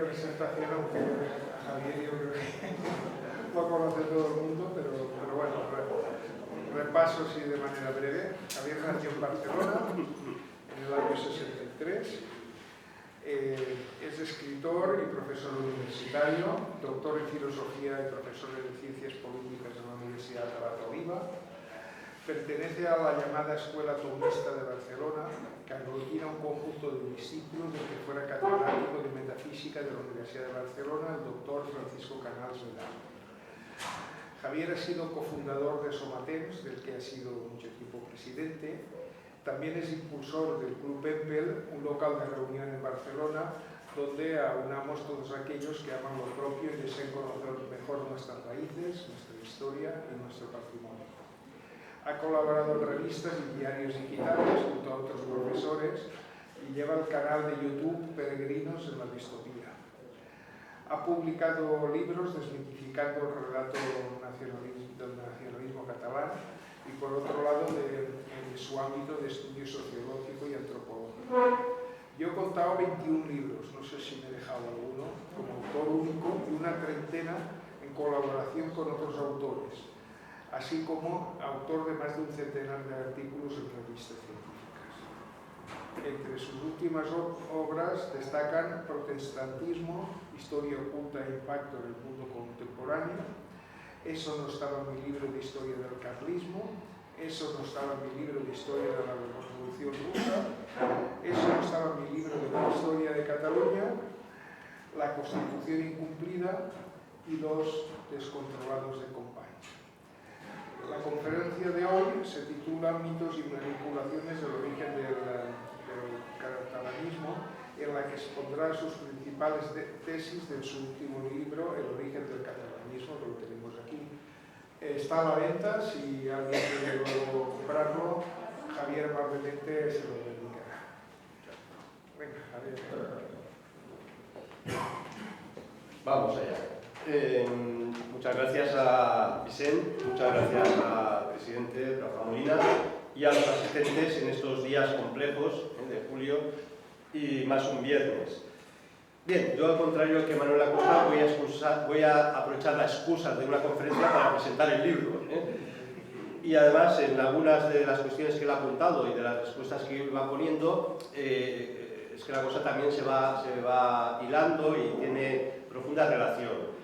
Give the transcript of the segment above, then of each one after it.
presentación, aunque a Javier yo creo que lo conoce todo el mundo, pero bueno, repaso así de manera breve. Javier nació en Barcelona en el año 63. Es escritor y profesor universitario, doctor en filosofía y profesor en ciencias políticas en la Universidad Abat Oliba. Pertenece a la llamada Escuela Tomista de Barcelona, que aglutina un conjunto de discípulos del que fuera catedrático de Metafísica de la Universidad de Barcelona, el doctor Francisco Canals Vedano. Javier ha sido cofundador de Somatemps, del que ha sido mucho tiempo presidente. También es impulsor del Club Empel, un local de reunión en Barcelona, donde aunamos todos aquellos que aman lo propio y desean conocer mejor nuestras raíces, nuestra historia y nuestro patrimonio. Ha colaborado en revistas y diarios digitales junto a otros profesores y lleva el canal de YouTube Peregrinos en la Distopía. Ha publicado libros desmitificando el relato del nacionalismo catalán y, por otro lado, en su ámbito de estudio sociológico y antropológico. Yo he contado 21 libros, no sé si me he dejado alguno, como autor único, y una treintena en colaboración con otros autores, así como autor de más de un centenar de artículos en revistas científicas. Entre sus últimas obras destacan Protestantismo, Historia oculta e impacto en el mundo contemporáneo, Eso no estaba en mi libro de Historia del Carlismo, Eso no estaba en mi libro de Historia de la Revolución Rusa, Eso no estaba en mi libro de la Historia de Cataluña, La Constitución incumplida y Los descontrolados de Compañía. La conferencia de hoy se titula Mitos y manipulaciones del origen del catalanismo, en la que expondrá sus principales tesis de su último libro, El origen del catalanismo, que lo tenemos aquí. Está a la venta, si alguien quiere luego comprarlo, Javier amablemente se lo dedicará. Venga, Javier. Vamos allá. Muchas gracias a Vicente, muchas gracias al presidente Rafa Molina y a los asistentes en estos días complejos de julio y más un viernes. Bien, yo al contrario que Manuel Acosta voy a aprovechar la excusa de una conferencia para presentar el libro. Y además en algunas de las cuestiones que él ha apuntado y de las respuestas que él va poniendo, es que la cosa también se va hilando y tiene profunda relación.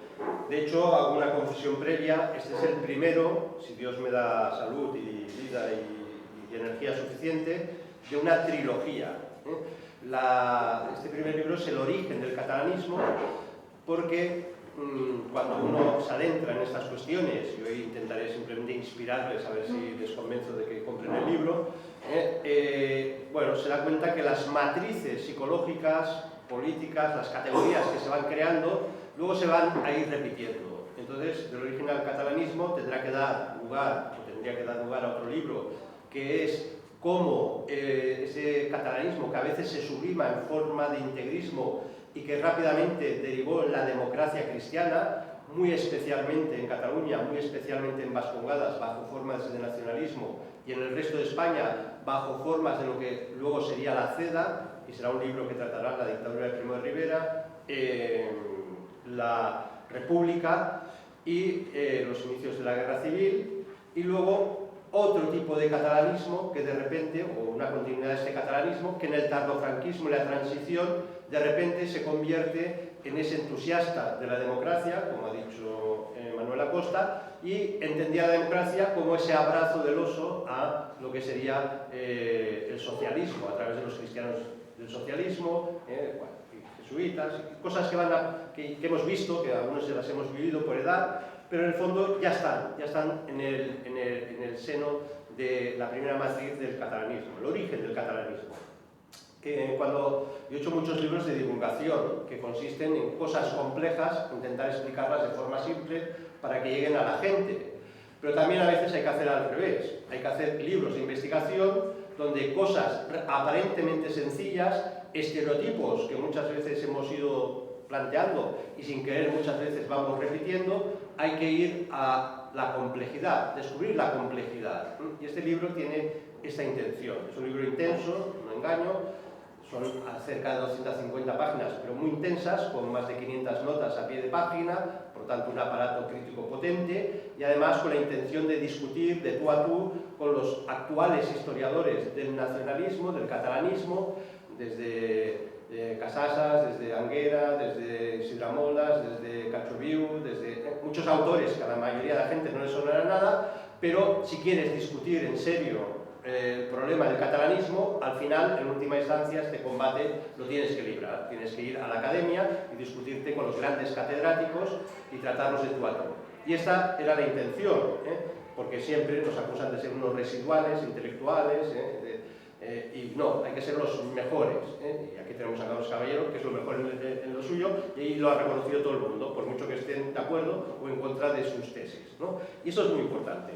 De hecho, hago una confesión previa, este es el primero, si Dios me da salud y vida y energía suficiente, de una trilogía. Este primer libro es el origen del catalanismo, porque cuando uno se adentra en estas cuestiones, y hoy intentaré simplemente inspirarles a ver si les convenzo de que compren el libro, bueno, se da cuenta que las matrices psicológicas, políticas, las categorías que se van creando, luego se van a ir repitiendo. Entonces, del origen al catalanismo tendría que dar lugar a otro libro, que es cómo ese catalanismo, que a veces se sublima en forma de integrismo y que rápidamente derivó en la democracia cristiana, muy especialmente en Cataluña, muy especialmente en Vascongadas, bajo formas de nacionalismo, y en el resto de España, bajo formas de lo que luego sería la CEDA, y será un libro que tratará la dictadura de Primo de Rivera, la República y los inicios de la Guerra Civil, y luego otro tipo de catalanismo que de repente, o una continuidad de este catalanismo, que en el tardofranquismo y la transición de repente se convierte en ese entusiasta de la democracia, como ha dicho Manuel Acosta, y entendía la democracia como ese abrazo del oso a lo que sería el socialismo, a través de los cristianos del socialismo, jesuitas, cosas que hemos visto, que algunos se las hemos vivido por edad, pero en el fondo ya están en el seno de la primera matriz del catalanismo, el origen del catalanismo. Cuando yo he hecho muchos libros de divulgación que consisten en cosas complejas, intentar explicarlas de forma simple para que lleguen a la gente, pero también a veces hay que hacer al revés, hay que hacer libros de investigación donde cosas aparentemente sencillas, estereotipos que muchas veces hemos ido planteando y sin querer muchas veces vamos repitiendo, hay que ir a la complejidad, descubrir la complejidad. Y este libro tiene esta intención. Es un libro intenso, no engaño, son cerca de 250 páginas, pero muy intensas, con más de 500 notas a pie de página, por tanto un aparato crítico potente, y además con la intención de discutir de tú a tú con los actuales historiadores del nacionalismo, del catalanismo, desde Casasas, desde Anguera, desde Sidramolas, desde Cachoviu, desde muchos autores que a la mayoría de la gente no les sonará nada, pero si quieres discutir en serio el problema del catalanismo, al final, en última instancia, este combate lo tienes que librar. Tienes que ir a la academia y discutirte con los grandes catedráticos y tratarlos de tú a tú. Y esta era la intención, porque siempre nos acusan de ser unos residuales, intelectuales, y no, hay que ser los mejores. Y aquí tenemos a Carlos Caballero, que es lo mejor en lo suyo, y lo ha reconocido todo el mundo, por mucho que estén de acuerdo o en contra de sus tesis, ¿no? Y eso es muy importante.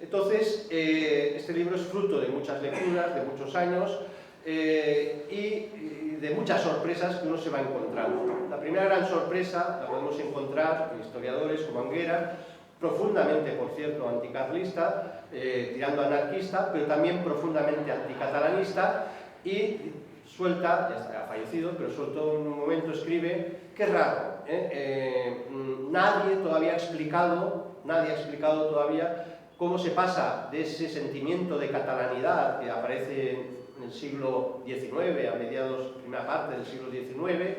Entonces, este libro es fruto de muchas lecturas, de muchos años y de muchas sorpresas que uno se va encontrando. La primera gran sorpresa la podemos encontrar en historiadores como Anguera, profundamente, por cierto, anticarlista, tirando a anarquista, pero también profundamente anticatalanista, y suelta, ya está, ha fallecido, pero suelto en un momento, escribe, qué raro, nadie todavía ha explicado todavía cómo se pasa de ese sentimiento de catalanidad que aparece en el siglo XIX, a mediados, primera parte del siglo XIX,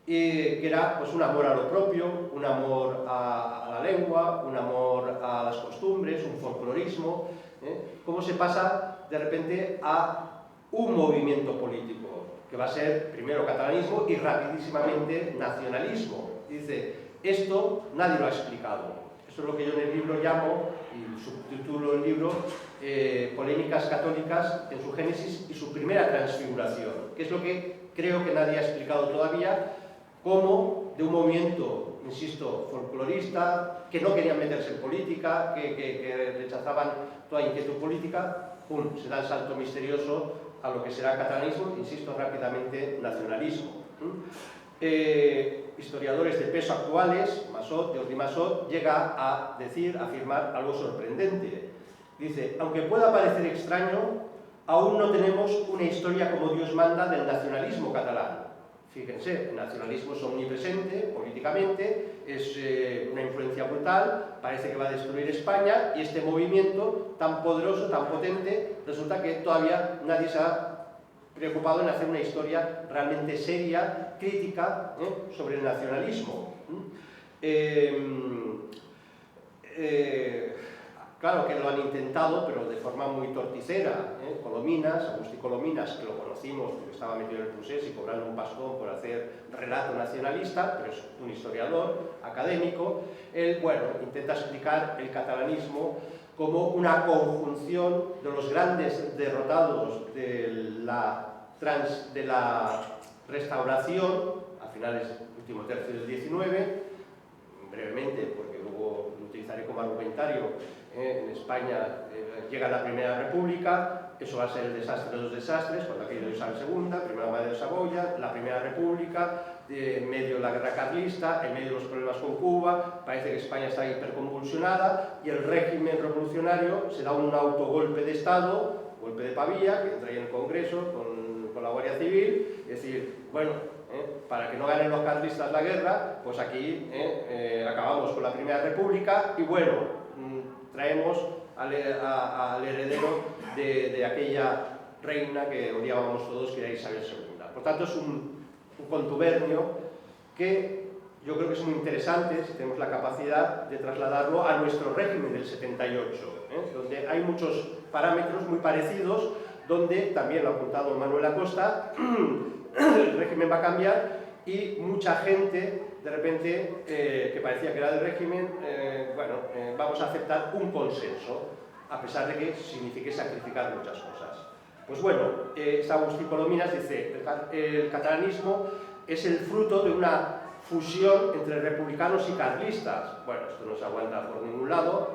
que era pues, un amor a lo propio, un amor a la lengua, un amor a las costumbres, un folclorismo, cómo se pasa de repente a un movimiento político, que va a ser primero catalanismo y rapidísimamente nacionalismo. Dice, esto nadie lo ha explicado. Eso es lo que yo en el libro llamo, y subtitulo el libro, Polémicas católicas en su génesis y su primera transfiguración, que es lo que creo que nadie ha explicado todavía, cómo de un movimiento, insisto, folclorista, que no querían meterse en política, que rechazaban toda inquietud política, ¡pum!, se da el salto misterioso a lo que será catalanismo, insisto, rápidamente nacionalismo. Historiadores de peso actuales, Massot, Jordi Massot, llega a decir, a afirmar algo sorprendente. Dice, aunque pueda parecer extraño, aún no tenemos una historia como Dios manda del nacionalismo catalán. Fíjense, el nacionalismo es omnipresente políticamente, es una influencia brutal, parece que va a destruir España, y este movimiento tan poderoso, tan potente, resulta que todavía nadie se ha preocupado en hacer una historia realmente seria, crítica, sobre el nacionalismo. Claro que lo han intentado, pero de forma muy torticera. Colominas, Agustí Colominas, que lo conocimos porque estaba metido en el procés y cobrando un pastón por hacer relato nacionalista, pero es un historiador académico. Él, bueno, intenta explicar el catalanismo como una conjunción de los grandes derrotados de la restauración a finales del último tercio del XIX, brevemente, porque luego lo utilizaré como argumentario. En España llega la Primera República, eso va a ser el desastre de los desastres, cuando ha caído Isabel II, Primera Madre de Saboya, la Primera República, en medio de la guerra carlista, en medio de los problemas con Cuba, parece que España está hiperconvulsionada y el régimen revolucionario se da un autogolpe de Estado, golpe de Pavía, que entra ahí en el Congreso con la Guardia Civil, es decir, bueno, para que no ganen los carlistas la guerra, pues aquí acabamos con la Primera República y bueno, traemos al heredero de aquella reina que odiábamos todos, que era Isabel II. Por tanto, es un contubernio que yo creo que es muy interesante si tenemos la capacidad de trasladarlo a nuestro régimen del 78, donde hay muchos parámetros muy parecidos, donde, también lo ha apuntado Manuel Acosta, el régimen va a cambiar y mucha gente, de repente, que parecía que era del régimen, vamos a aceptar un consenso, a pesar de que signifique sacrificar muchas cosas. Pues bueno, Agustí Colominas dice, el catalanismo es el fruto de una fusión entre republicanos y carlistas. Bueno, esto no se aguanta por ningún lado,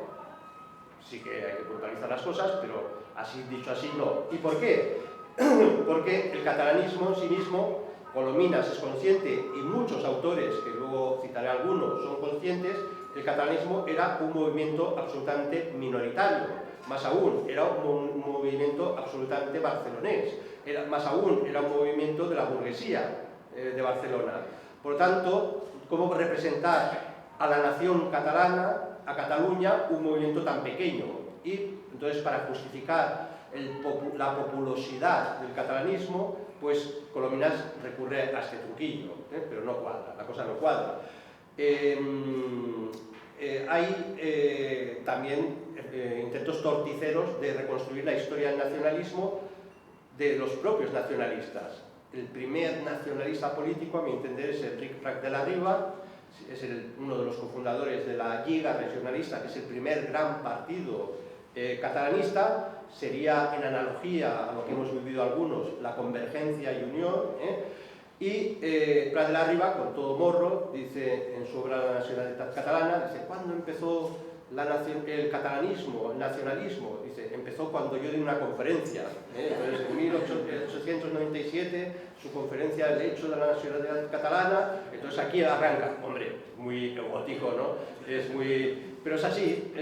sí que hay que puntualizar las cosas, pero así dicho así no. ¿Y por qué? Porque el catalanismo en sí mismo, Colominas es consciente, y muchos autores, que luego citaré algunos, son conscientes, el catalanismo era un movimiento absolutamente minoritario. Más aún, era un movimiento absolutamente barcelonés. más aún, era un movimiento de la burguesía de Barcelona. Por lo tanto, ¿cómo representar a la nación catalana, a Cataluña, un movimiento tan pequeño? Y entonces, para justificar la populosidad del catalanismo, pues Colomines recurre a este truquillo, pero no cuadra, la cosa no cuadra. Hay también intentos torticeros de reconstruir la historia del nacionalismo de los propios nacionalistas. El primer nacionalista político, a mi entender, es Enric Prat de la Riba, es uno de los cofundadores de la Lliga Regionalista, que es el primer gran partido catalanista. Sería, en analogía a lo que hemos vivido algunos, la Convergencia y Unión, y Prat de la Riba, con todo morro, dice en su obra La nacionalidad catalana, dice: ¿cuándo empezó el catalanismo, el nacionalismo? Dice: empezó cuando yo di una conferencia, entonces en 1897, su conferencia del hecho de la nacionalidad catalana. Entonces aquí arranca, hombre, muy egótico, ¿no? Pero es así,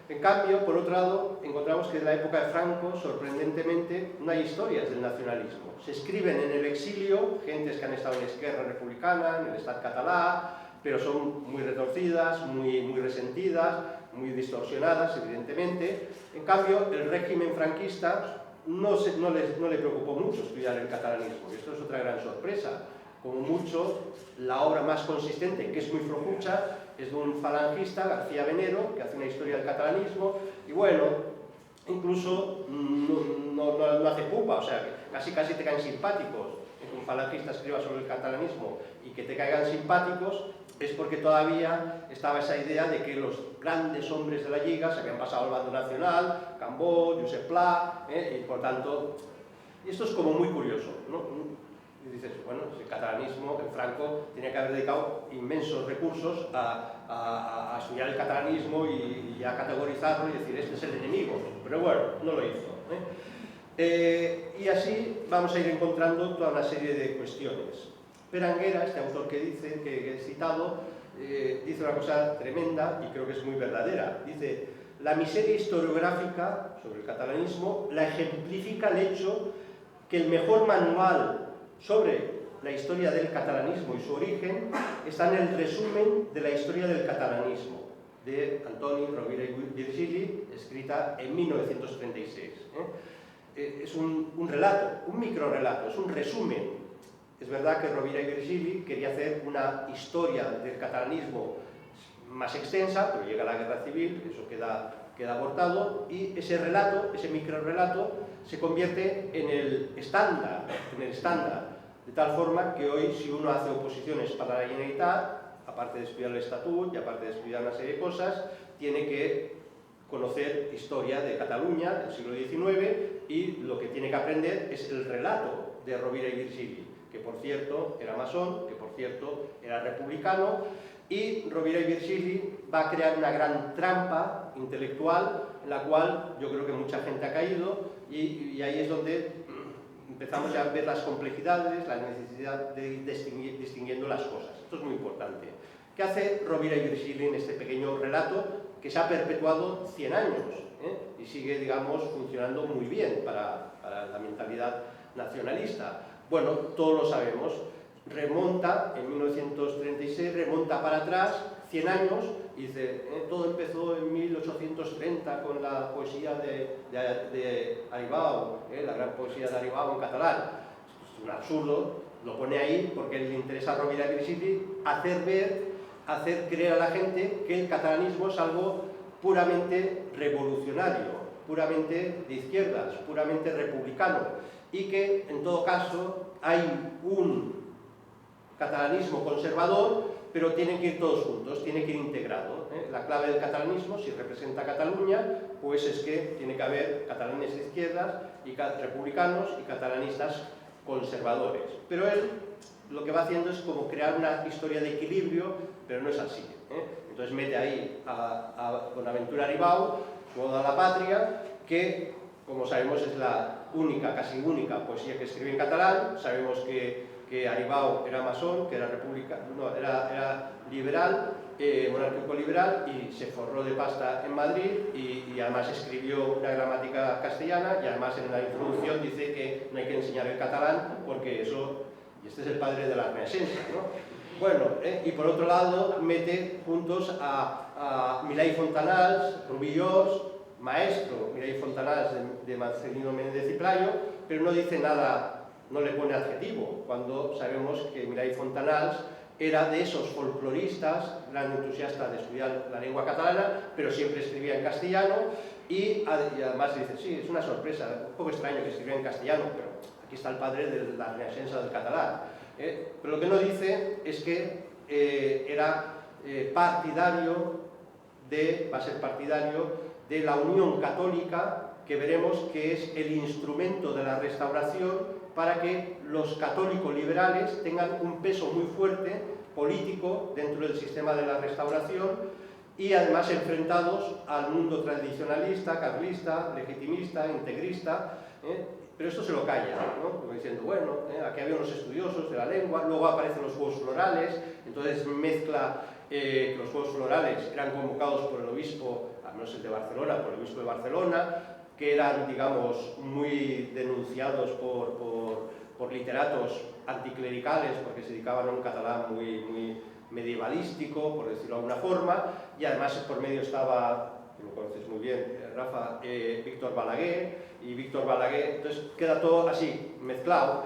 En cambio, por otro lado, encontramos que en la época de Franco, sorprendentemente, no hay historias del nacionalismo. Se escriben en el exilio, gentes que han estado en Esquerra Republicana, en el Estat Català, pero son muy retorcidas, muy resentidas, muy distorsionadas, evidentemente. En cambio, el régimen franquista no le preocupó mucho estudiar el catalanismo, y esto es otra gran sorpresa. Como mucho, la obra más consistente, que es muy flojucha, es de un falangista, García Venero, que hace una historia del catalanismo, y bueno, incluso no hace pupa, o sea, que casi te caen simpáticos. Que un falangista escriba sobre el catalanismo y que te caigan simpáticos es porque todavía estaba esa idea de que los grandes hombres de la Lliga se habían pasado al bando nacional, Cambó, Josep Pla, y por tanto, y esto es como muy curioso, ¿no? Y dices, bueno, el catalanismo, el Franco, tenía que haber dedicado inmensos recursos a estudiar el catalanismo y a categorizarlo y decir, este es el enemigo, pero bueno, no lo hizo, y así vamos a ir encontrando toda una serie de cuestiones. Berenguera, este autor que he citado, dice una cosa tremenda y creo que es muy verdadera. Dice: la miseria historiográfica sobre el catalanismo la ejemplifica el hecho que el mejor manual sobre la historia del catalanismo y su origen está en el resumen de la historia del catalanismo de Antoni Rovira i Virgili, escrita en 1936. Es un relato, un microrelato, es un resumen. Es verdad que Rovira i Virgili quería hacer una historia del catalanismo más extensa, pero llega la guerra civil, eso queda abortado, y ese relato, ese microrelato, se convierte en el estándar, de tal forma que hoy, si uno hace oposiciones para la Generalitat, aparte de estudiar el Estatut y aparte de estudiar una serie de cosas, tiene que conocer historia de Cataluña del siglo XIX, y lo que tiene que aprender es el relato de Rovira i Virgili, que por cierto era masón, que por cierto era republicano, y Rovira i Virgili va a crear una gran trampa intelectual en la cual yo creo que mucha gente ha caído, y ahí es donde empezamos ya a ver las complejidades, la necesidad de ir distinguiendo las cosas. Esto es muy importante. ¿Qué hace Rovira i Virgili en este pequeño relato que se ha perpetuado 100 años y sigue, digamos, funcionando muy bien para la mentalidad nacionalista? Bueno, todos lo sabemos. Remonta, en 1936, remonta para atrás 100 años y dice, todo empezó en 1830 con la poesía de Aribau, la gran poesía de Aribau en catalán. Esto es un absurdo, lo pone ahí porque le interesa a Rovira i Virgili hacer creer a la gente que el catalanismo es algo puramente revolucionario, puramente de izquierdas, puramente republicano, y que en todo caso hay un catalanismo conservador, pero tienen que ir todos juntos, tiene que ir integrado. La clave del catalanismo, si representa a Cataluña, pues es que tiene que haber catalanes de izquierdas, y republicanos y catalanistas conservadores. Pero él lo que va haciendo es como crear una historia de equilibrio, pero no es así. Entonces mete ahí a Bonaventura Aribau, su Oda a la Patria, que, como sabemos, es la única, casi única poesía que escribe en catalán. Sabemos que que Aribau era masón, que era era liberal, monárquico liberal, y se forró de pasta en Madrid y además escribió una gramática castellana, y además en la introducción dice que no hay que enseñar el catalán porque eso, y este es el padre de la Renaixença, ¿no? Bueno, y por otro lado mete juntos a Milà i Fontanals, Rubillós, maestro Milà i Fontanals de Marcelino Méndez y Playo, pero no dice nada, no le pone adjetivo, cuando sabemos que Milà i Fontanals era de esos folcloristas, gran entusiasta de estudiar la lengua catalana, pero siempre escribía en castellano, y además dice, sí, es una sorpresa, un poco extraño que escribiera en castellano, pero aquí está el padre de la Renaixença del catalán. Pero lo que no dice es que era partidario va a ser partidario de la Unión Católica, que veremos que es el instrumento de la Restauración para que los católicos liberales tengan un peso muy fuerte político dentro del sistema de la Restauración y además enfrentados al mundo tradicionalista, carlista, legitimista, integrista, pero esto se lo calla, ¿no? Como diciendo, bueno, aquí había unos estudiosos de la lengua, luego aparecen los Juegos Florales, entonces mezcla que los Juegos Florales eran convocados por el obispo, al menos el de Barcelona, por el obispo de Barcelona, que eran, digamos, muy denunciados por literatos anticlericales, porque se dedicaban a un catalán muy medievalístico, por decirlo de alguna forma, y además por medio estaba, que lo conoces muy bien, Rafa, Víctor Balaguer, y Víctor Balaguer, entonces queda todo así, mezclado.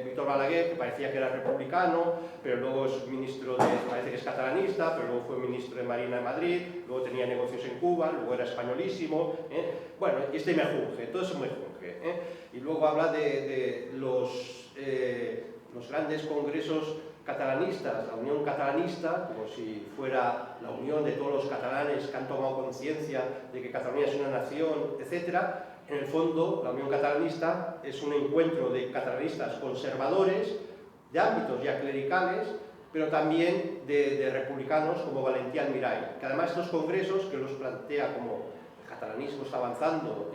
Víctor Balaguer, que parecía que era republicano, pero luego es ministro parece que es catalanista, pero luego fue ministro de Marina en Madrid, luego tenía negocios en Cuba, luego era españolísimo, bueno, y este Mejunge, todo eso Mejunge, y luego habla de los grandes congresos catalanistas, la Unión Catalanista, como si fuera la unión de todos los catalanes que han tomado conciencia de que Cataluña es una nación, etc. En el fondo, la Unión Catalanista es un encuentro de catalanistas conservadores, de ámbitos ya clericales, pero también de republicanos como Valentí Almirall, que además estos congresos, que los plantea como el catalanismo está avanzando,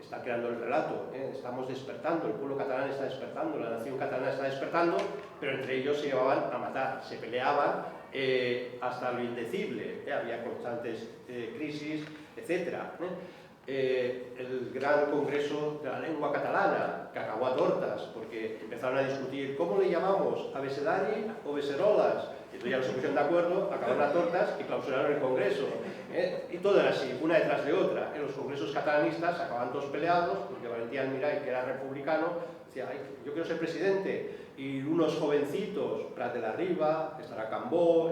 está creando el relato, estamos despertando, el pueblo catalán está despertando, la nación catalana está despertando, pero entre ellos se llevaban a matar, se peleaban hasta lo indecible, había constantes crisis, etc. El gran congreso de la lengua catalana, que acabó a tortas, porque empezaron a discutir ¿cómo le llamamos? ¿Abecedari o becerolas? Y entonces ya no se pusieron de acuerdo, acabaron a tortas y clausuraron el congreso. Y todo era así, una detrás de otra. En los congresos catalanistas acababan todos peleados, porque Valentí Almirall, que era republicano, decía, ay, yo quiero ser presidente. Y unos jovencitos, Prat de la Riba, estará Cambó,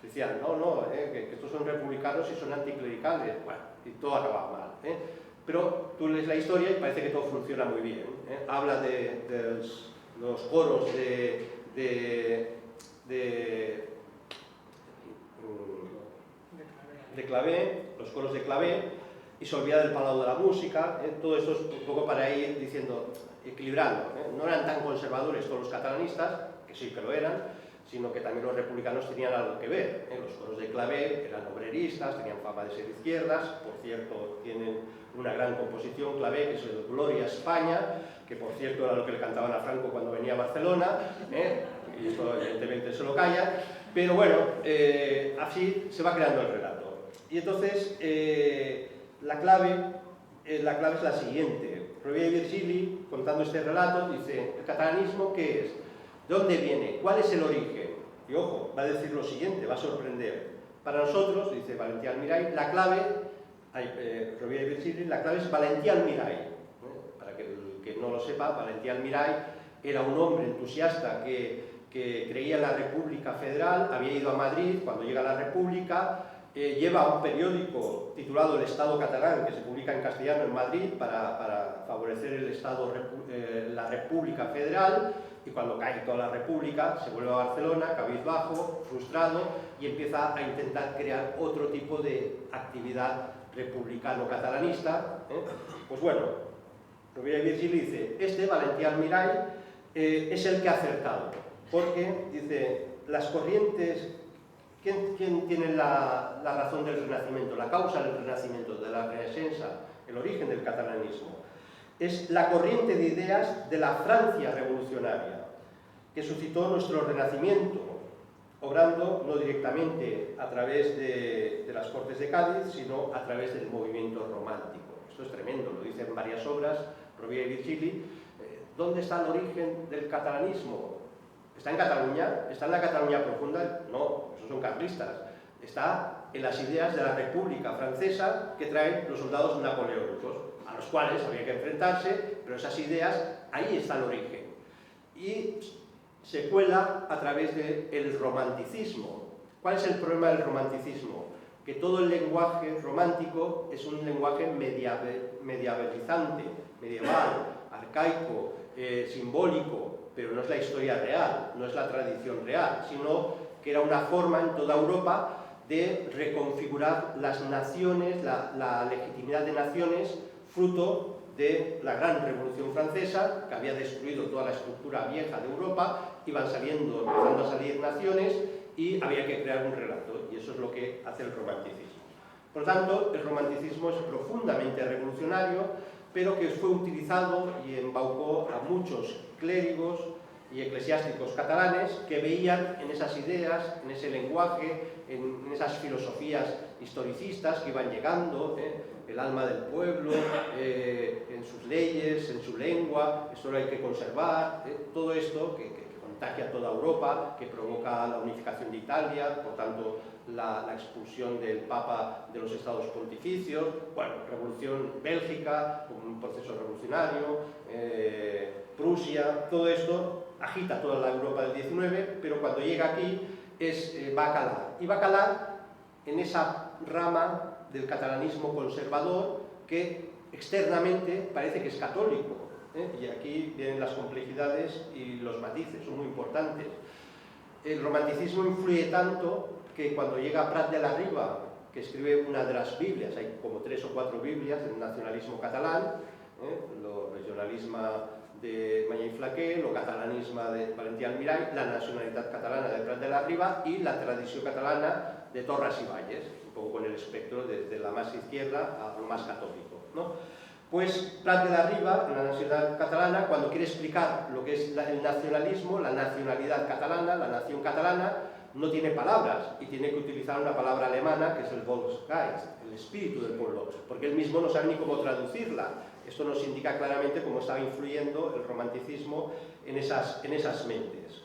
decían, no, que estos son republicanos y son anticlericales. Bueno, y todo acababa mal. Pero tú lees la historia y parece que todo funciona muy bien. Habla de los coros de Clavé, los coros de Clavé, y se olvida del Palau de la Música. Todo esto es un poco para ir diciendo, equilibrando. No eran tan conservadores todos los catalanistas, que sí que lo eran, sino que también los republicanos tenían algo que ver. Los coros de Clavé eran obreristas, tenían fama de ser izquierdas, por cierto, tienen una gran composición, Clavé, que es el Gloria España, que por cierto era lo que le cantaban a Franco cuando venía a Barcelona, y esto evidentemente se lo calla, pero bueno, así se va creando el relato. Y entonces, la clave es la siguiente. Rovira i Virgili, contando este relato, dice, ¿el catalanismo qué es? ¿De dónde viene? ¿Cuál es el origen? Y ojo, va a decir lo siguiente, va a sorprender. Para nosotros, dice Valentí Almirall, la clave, Rovira i Virgili, la clave es Valentí Almirall. Para que el que no lo sepa, Valentí Almirall era un hombre entusiasta que creía en la República Federal, había ido a Madrid, cuando llega a la República, lleva un periódico titulado El Estado Catalán, que se publica en castellano en Madrid para favorecer el Estado, la República Federal, y cuando cae toda la República se vuelve a Barcelona, cabizbajo, frustrado, y empieza a intentar crear otro tipo de actividad republicano-catalanista. Pues bueno, Rovira i Virgili dice, Valentí Almirall es el que ha acertado, porque dice, las corrientes... ¿Quién tiene la razón del Renacimiento, la causa del Renacimiento, de la Renaixença, el origen del catalanismo? Es la corriente de ideas de la Francia revolucionaria. que suscitó nuestro renacimiento, obrando no directamente a través de las Cortes de Cádiz, sino a través del movimiento romántico. Esto es tremendo, lo dicen varias obras, Rovira y Virgili. ¿Dónde está el origen del catalanismo? ¿Está en Cataluña? ¿Está en la Cataluña profunda? No, esos son carlistas. Está en las ideas de la República Francesa que traen los soldados napoleónicos, a los cuales había que enfrentarse, pero esas ideas, ahí está el origen. Y se cuela a través del romanticismo. ¿Cuál es el problema del romanticismo? Que todo el lenguaje romántico es un lenguaje medievalizante, medieval, arcaico, simbólico, pero no es la historia real, no es la tradición real, sino que era una forma en toda Europa de reconfigurar las naciones, la legitimidad de naciones, fruto de la gran Revolución Francesa, que había destruido toda la estructura vieja de Europa, empezando a salir naciones, y había que crear un relato, y eso es lo que hace el romanticismo. Por lo tanto, el romanticismo es profundamente revolucionario, pero que fue utilizado y embaucó a muchos clérigos y eclesiásticos catalanes que veían en esas ideas, en ese lenguaje, en esas filosofías historicistas que iban llegando, el alma del pueblo, en sus leyes, en su lengua, esto lo hay que conservar, todo esto que contagia a toda Europa, que provoca la unificación de Italia, por tanto la expulsión del Papa de los Estados Pontificios, bueno, Revolución Bélgica, un proceso revolucionario, Prusia, todo esto agita toda la Europa del XIX, pero cuando llega aquí va a calar. Y va a calar en esa rama del catalanismo conservador que externamente parece que es católico. Y aquí vienen las complejidades y los matices, son muy importantes. El romanticismo influye tanto que cuando llega Prat de la Riba, que escribe una de las Biblias, hay como 3 o 4 Biblias del nacionalismo catalán, lo regionalisme de Mañé i Flaquer, lo catalanisme de Valentí Almirall, la nacionalitat catalana de Prat de la Riba y la tradició catalana de Torras y Valles, un poco con el espectro desde la más izquierda a lo más católico, ¿no? Pues Prat de la Riba, en la nacionalidad catalana, cuando quiere explicar lo que es el nacionalismo, la nacionalidad catalana, la nación catalana, no tiene palabras y tiene que utilizar una palabra alemana que es el Volksgeist, el espíritu del pueblo, porque él mismo no sabe ni cómo traducirla. Esto nos indica claramente cómo estaba influyendo el romanticismo en esas mentes.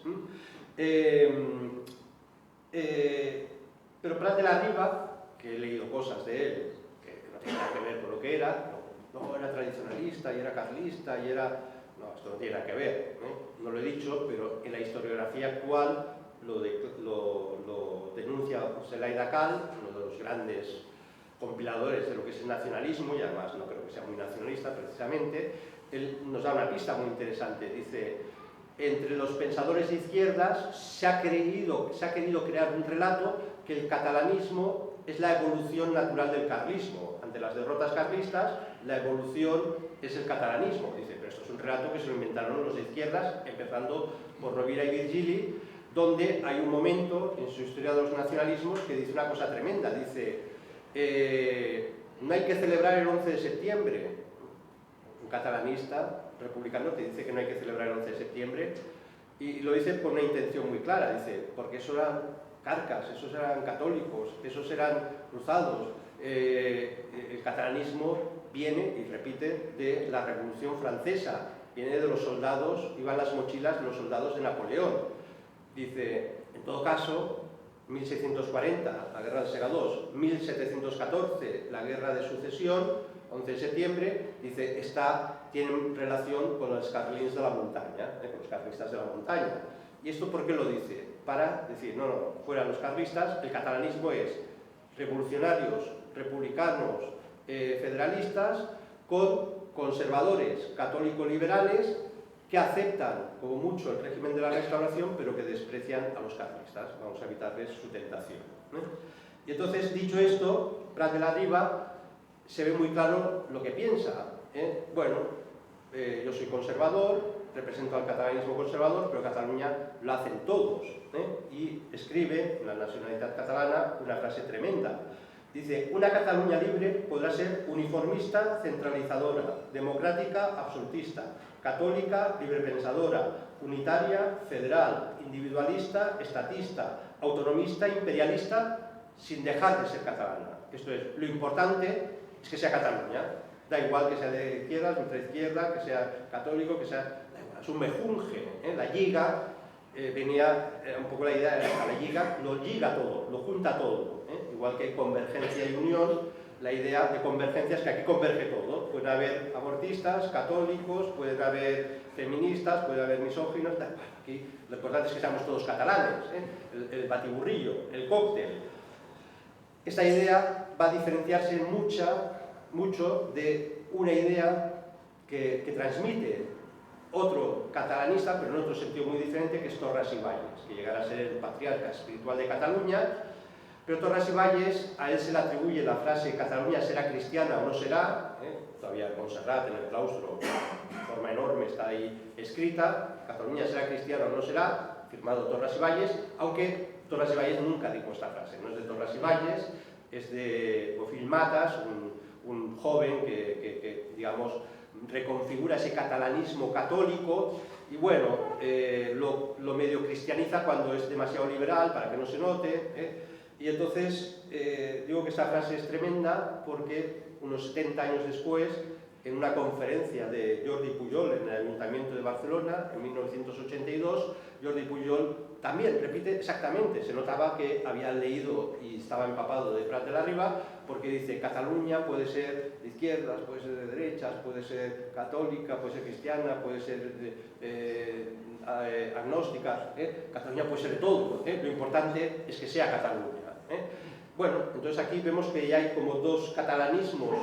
Pero Prat de la Riba, que he leído cosas de él que no tienen nada que ver con lo que era, no era tradicionalista y era carlista y era... No, esto no tiene nada que ver, no lo he dicho, pero en la historiografía actual lo denuncia Zelaida Cal, uno de los grandes compiladores de lo que es el nacionalismo, y además no creo que sea muy nacionalista precisamente. Él nos da una pista muy interesante, dice: entre los pensadores de izquierdas se ha querido crear un relato que el catalanismo es la evolución natural del carlismo. Ante las derrotas carlistas, la evolución es el catalanismo. Dice, pero esto es un relato que se lo inventaron los de izquierdas, empezando por Rovira y Virgili, donde hay un momento en su historia de los nacionalismos que dice una cosa tremenda. Dice, no hay que celebrar el 11 de septiembre. Un catalanista republicano te dice que no hay que celebrar el 11 de septiembre, y lo dice por una intención muy clara. Dice, porque esos eran carcas, esos eran católicos, esos eran cruzados. El catalanismo viene, y repite, de la Revolución Francesa, viene de los soldados, iban las mochilas de los soldados de Napoleón. Dice, en todo caso, 1640, la guerra del Segadors, 1714, la guerra de sucesión, 11 de septiembre, dice, tiene relación con los carlins de la montaña, con los carlistas de la montaña. ¿Y esto por qué lo dice? Para decir, no, fuera los carlistas, el catalanismo es revolucionarios, republicanos, federalistas, con conservadores católico-liberales que aceptan como mucho el régimen de la Restauración, pero que desprecian a los carlistas. Vamos a evitarles su tentación, ¿no? Y entonces, dicho esto, Prat de la Riba se ve muy claro lo que piensa. Bueno, yo soy conservador, represento al catalanismo conservador, pero Cataluña lo hacen todos. Y escribe en la nacionalidad catalana una frase tremenda. Dice, una Cataluña libre podrá ser uniformista, centralizadora, democrática, absolutista, católica, librepensadora, unitaria, federal, individualista, estatista, autonomista, imperialista, sin dejar de ser catalana. Esto es, lo importante es que sea Cataluña. Da igual que sea de izquierda, de ultraizquierda, que sea católico, que sea... Da igual, es un mejunje. La Lliga venía un poco la idea de la Lliga, lo liga todo, lo junta todo. Igual que hay convergencia y unión, la idea de convergencia es que aquí converge todo. Pueden haber abortistas, católicos, pueden haber feministas, puede haber misóginos. Aquí lo importante es que seamos todos catalanes. El batiburrillo, el cóctel. Esta idea va a diferenciarse mucho de una idea que transmite otro catalanista, pero en otro sentido muy diferente, que es Torras y Valles, que llegará a ser el patriarca espiritual de Cataluña. Pero Torras y Valles, a él se le atribuye la frase «Cataluña será cristiana o no será», todavía en Montserrat, en el claustro, de forma enorme está ahí escrita, «Cataluña será cristiana o no será», firmado Torras y Valles, aunque Torras y Valles nunca dijo esta frase, no es de Torras y Valles, es de Bofill Matas, un joven que digamos, reconfigura ese catalanismo católico y bueno, lo medio cristianiza cuando es demasiado liberal para que no se note. Y entonces digo que esta frase es tremenda porque unos 70 años después, en una conferencia de Jordi Pujol en el Ayuntamiento de Barcelona, en 1982, Jordi Pujol también repite exactamente, se notaba que había leído y estaba empapado de Prat de la Riba, porque dice, Cataluña puede ser de izquierdas, puede ser de derechas, puede ser católica, puede ser cristiana, puede ser agnóstica, Cataluña puede ser de todo, lo importante es que sea Cataluña. Bueno, entonces aquí vemos que ya hay como dos catalanismos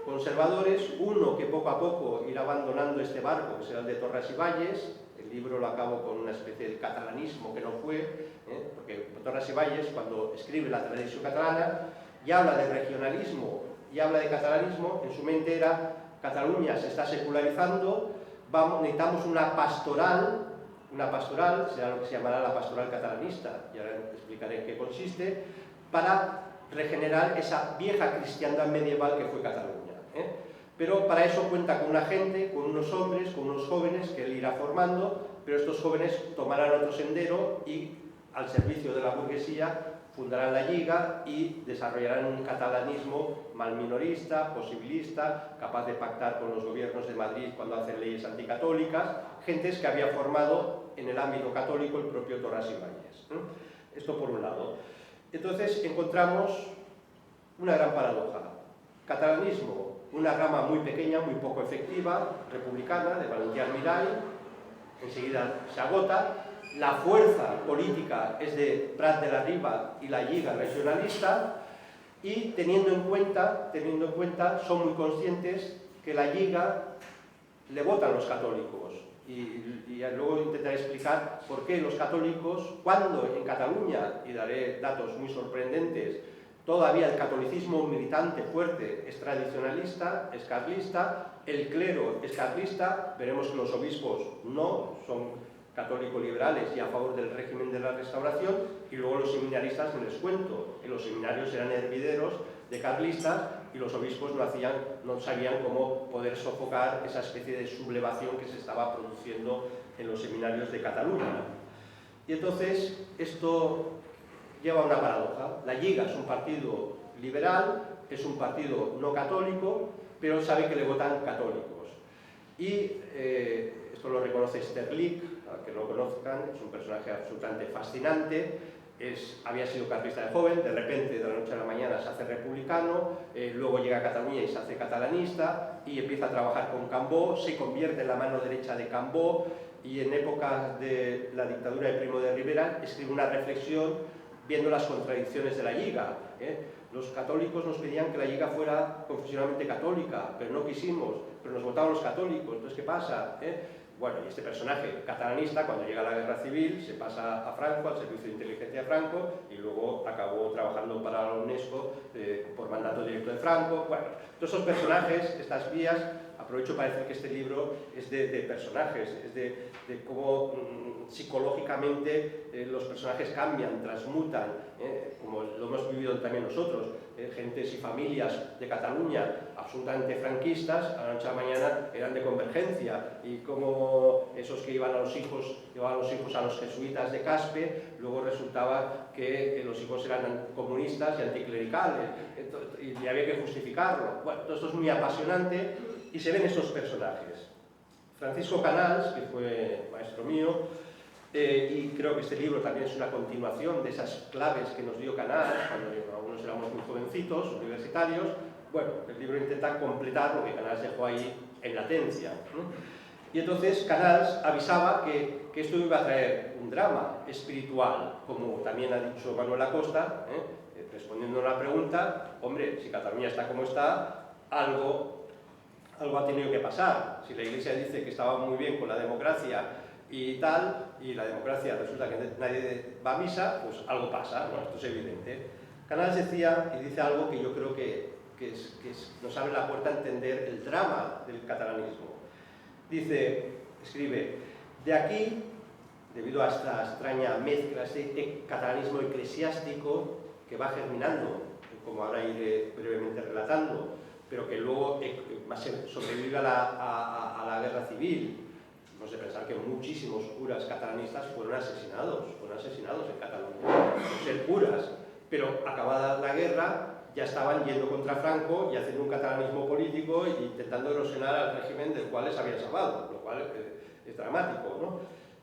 conservadores, uno que poco a poco irá abandonando este barco, que será el de Torras y Valles. El libro lo acabo con una especie de catalanismo que no fue, porque Torras y Valles, cuando escribe la tradición catalana, ya habla de regionalismo y habla de catalanismo, en su mente era Cataluña se está secularizando, necesitamos una pastoral, será lo que se llamará la pastoral catalanista, y ahora explicaré en qué consiste, para regenerar esa vieja cristiandad medieval que fue Cataluña. Pero para eso cuenta con una gente, con unos hombres, con unos jóvenes que él irá formando, pero estos jóvenes tomarán otro sendero y al servicio de la burguesía fundarán la Lliga y desarrollarán un catalanismo malminorista, posibilista, capaz de pactar con los gobiernos de Madrid cuando hacen leyes anticatólicas, gentes que había formado en el ámbito católico el propio Torras y Valles. Esto por un lado. Entonces encontramos una gran paradoja. Catalanismo, una rama muy pequeña, muy poco efectiva, republicana, de Valentí Almirall, enseguida se agota. La fuerza política es de Prat de la Riba y la Lliga regionalista, y teniendo en cuenta, son muy conscientes que la Lliga le votan los católicos. Y luego intentaré explicar por qué los católicos, cuando en Cataluña, y daré datos muy sorprendentes, todavía el catolicismo militante fuerte es tradicionalista, es carlista, el clero es carlista, veremos que los obispos no, son católico-liberales y a favor del régimen de la Restauración, y luego los seminaristas, les cuento, que los seminarios eran hervideros de carlistas y los obispos no sabían cómo poder sofocar esa especie de sublevación que se estaba produciendo en los seminarios de Cataluña. Y entonces esto lleva a una paradoja. La Lliga es un partido liberal, es un partido no católico, pero sabe que le votan católicos. Y esto lo reconoce Sterlich, al que lo conozcan, es un personaje absolutamente fascinante. Había sido carlista de joven, de repente, de la noche a la mañana, se hace republicano, luego llega a Cataluña y se hace catalanista, y empieza a trabajar con Cambó, se convierte en la mano derecha de Cambó, y en época de la dictadura de Primo de Rivera escribe una reflexión viendo las contradicciones de la Lliga. Los católicos nos pedían que la Lliga fuera confesionalmente católica, pero no quisimos, pero nos votaban los católicos, entonces ¿qué pasa? Bueno, y este personaje catalanista, cuando llega la guerra civil, se pasa a Franco, al servicio de inteligencia de Franco, y luego acabó trabajando para la UNESCO por mandato directo de Franco. Bueno, todos esos personajes, estas vías, aprovecho para decir que este libro es de personajes, es de cómo psicológicamente los personajes cambian, transmutan, como lo hemos vivido también nosotros, gentes y familias de Cataluña absolutamente franquistas, a la noche a la mañana eran de Convergencia, y como esos que llevaban a los hijos a los jesuitas de Caspe, luego resultaba que los hijos eran comunistas y anticlericales, y había que justificarlo. Bueno, todo esto es muy apasionante y se ven estos personajes. Francisco Canals, que fue maestro mío, y creo que este libro también es una continuación de esas claves que nos dio Canals cuando algunos éramos muy jovencitos, universitarios. Bueno, el libro intenta completar lo que Canals dejó ahí en latencia, ¿no? Y entonces Canals avisaba que esto iba a traer un drama espiritual, como también ha dicho Manuel Acosta, respondiendo a la pregunta: hombre, si Cataluña está como está, algo ha tenido que pasar. Si la Iglesia dice que estaba muy bien con la democracia y tal, y la democracia resulta que nadie va a misa, pues algo pasa, ¿no? Esto es evidente. Canals decía, y dice algo que yo creo que nos abre la puerta a entender el drama del catalanismo. Escribe: de aquí, debido a esta extraña mezcla, este catalanismo eclesiástico que va germinando, como ahora iré brevemente relatando, pero que luego sobrevive a la guerra civil. Hemos de pensar que muchísimos curas catalanistas fueron asesinados en Cataluña por ser curas, pero acabada la guerra ya estaban yendo contra Franco y haciendo un catalanismo político e intentando erosionar al régimen del cual les habían salvado, lo cual es dramático, ¿no?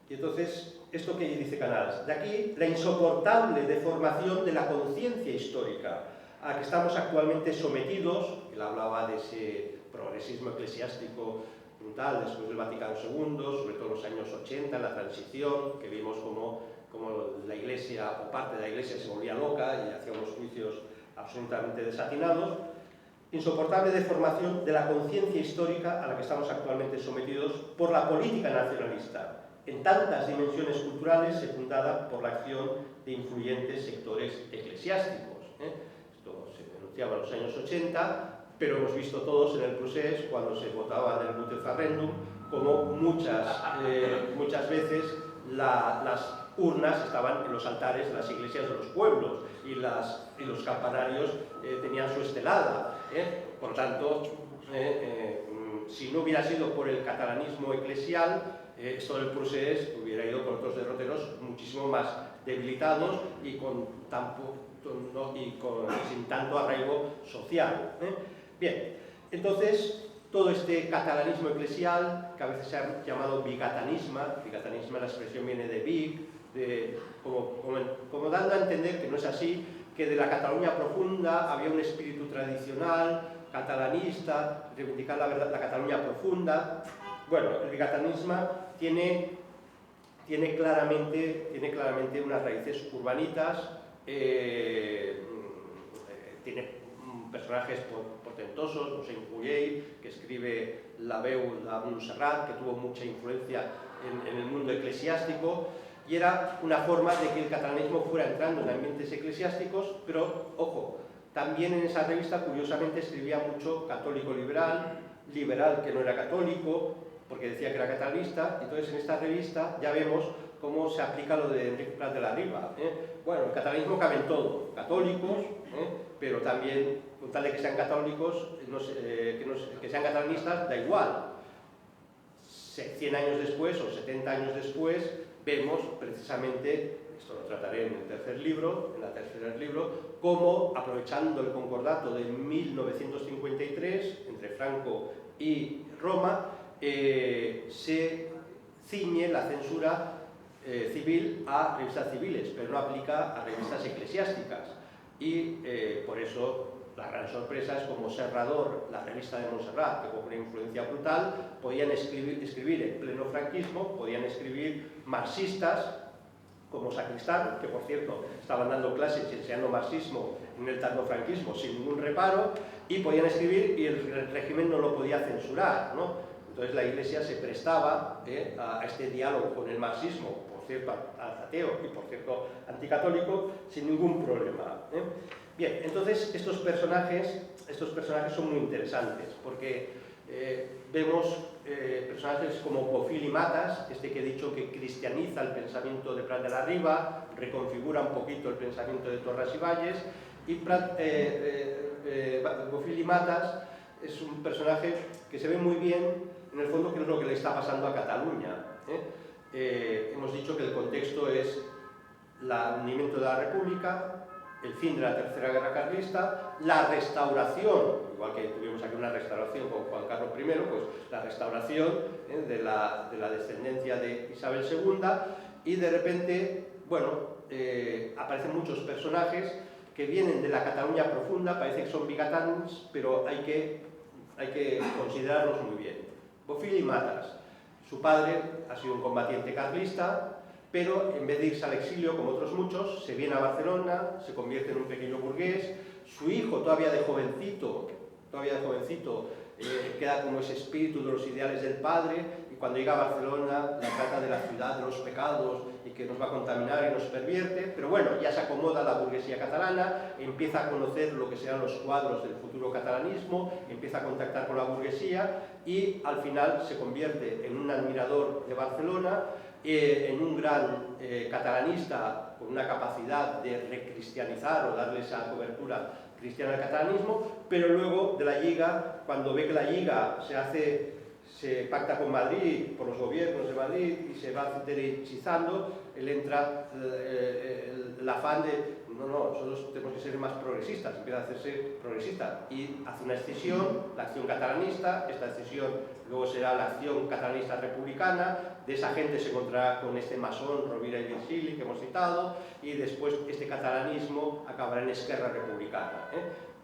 Y entonces, ¿esto qué dice Canals? De aquí, la insoportable deformación de la conciencia histórica a la que estamos actualmente sometidos. Él hablaba de ese progresismo eclesiástico brutal después del Vaticano II, sobre todo en los años 80, en la transición, que vimos como la Iglesia, o parte de la Iglesia, se volvía loca y hacía unos juicios absolutamente desatinados. Insoportable deformación de la conciencia histórica a la que estamos actualmente sometidos por la política nacionalista, en tantas dimensiones culturales, secundada por la acción de influyentes sectores eclesiásticos. Esto se denunciaba en los años 80, pero hemos visto todos en el procés, cuando se votaba en el Bundesversammlung, como muchas veces las urnas estaban en los altares de las iglesias de los pueblos y los campanarios tenían su estelada. Por tanto, si no hubiera sido por el catalanismo eclesial, esto del procés hubiera ido por otros derroteros muchísimo más debilitados y sin tanto arraigo social. Bien, entonces, todo este catalanismo eclesial, que a veces se ha llamado bigatanisma, la expresión viene de big, como dando a entender que no es así, que de la Cataluña profunda había un espíritu tradicional, catalanista, reivindicar la Cataluña profunda. Bueno, el bigatanismo tiene claramente unas raíces urbanitas, tiene personajes portentosos, José Inculley, que escribe La Veu de Montserrat, que tuvo mucha influencia en el mundo eclesiástico, y era una forma de que el catalanismo fuera entrando en ambientes eclesiásticos, pero, ojo, también en esa revista, curiosamente, escribía mucho católico liberal que no era católico, porque decía que era catalanista. Entonces, en esta revista ya vemos cómo se aplica lo de Enrique Prat de la Riba. Bueno, el catalanismo cabe en todo, católicos, pero también, con tal de que sean católicos, que sean catalanistas, da igual. 100 años después o 70 años después, vemos precisamente, esto lo trataré en el tercer libro, cómo, aprovechando el concordato de 1953 entre Franco y Roma, se ciñe la censura civil a revistas civiles, pero no aplica a revistas eclesiásticas. Y por eso la gran sorpresa es como Serrador, la revista de Montserrat, que con una influencia brutal, podían escribir en pleno franquismo, podían escribir marxistas como Sacristán, que por cierto estaban dando clases y enseñando marxismo en el tardofranquismo sin ningún reparo, y podían escribir y el régimen no lo podía censurar, ¿no? Entonces la Iglesia se prestaba a este diálogo con el marxismo, por cierto ateo y por cierto anticatólico, sin ningún problema. Bien, entonces estos personajes son muy interesantes, porque Vemos personajes como Bofill y Matas, este que he dicho que cristianiza el pensamiento de Prat de la Riba, reconfigura un poquito el pensamiento de Torras y Valles, y Bofill y Matas es un personaje que se ve muy bien, en el fondo, qué es lo que le está pasando a Cataluña. Hemos dicho que el contexto es el hundimiento de la República, el fin de la Tercera Guerra Carlista, la restauración, igual que tuvimos aquí una restauración con Juan Carlos I, pues la restauración de la descendencia de Isabel II, y de repente, bueno, aparecen muchos personajes que vienen de la Cataluña profunda, parece que son bigatans, pero hay que considerarlos muy bien. Bofill y Matas, su padre ha sido un combatiente carlista, pero en vez de irse al exilio, como otros muchos, se viene a Barcelona, se convierte en un pequeño burgués. Su hijo, todavía de jovencito, queda como ese espíritu de los ideales del padre, y cuando llega a Barcelona la trata de la ciudad, de los pecados, y que nos va a contaminar y nos pervierte, pero bueno, ya se acomoda la burguesía catalana, empieza a conocer lo que serán los cuadros del futuro catalanismo, empieza a contactar con la burguesía, y al final se convierte en un admirador de Barcelona, en un gran catalanista con una capacidad de recristianizar o darle esa cobertura cristiana al catalanismo, pero luego de la Lliga, cuando ve que la Lliga se pacta con Madrid, por los gobiernos de Madrid, y se va derechizando, él entra el afán de no, nosotros tenemos que ser más progresistas, empieza a hacerse progresista y hace una escisión, la acción catalanista, esta escisión luego será la acción catalanista republicana, de esa gente se encontrará con este masón, Rovira y Virgili, que hemos citado, y después este catalanismo acabará en Esquerra Republicana.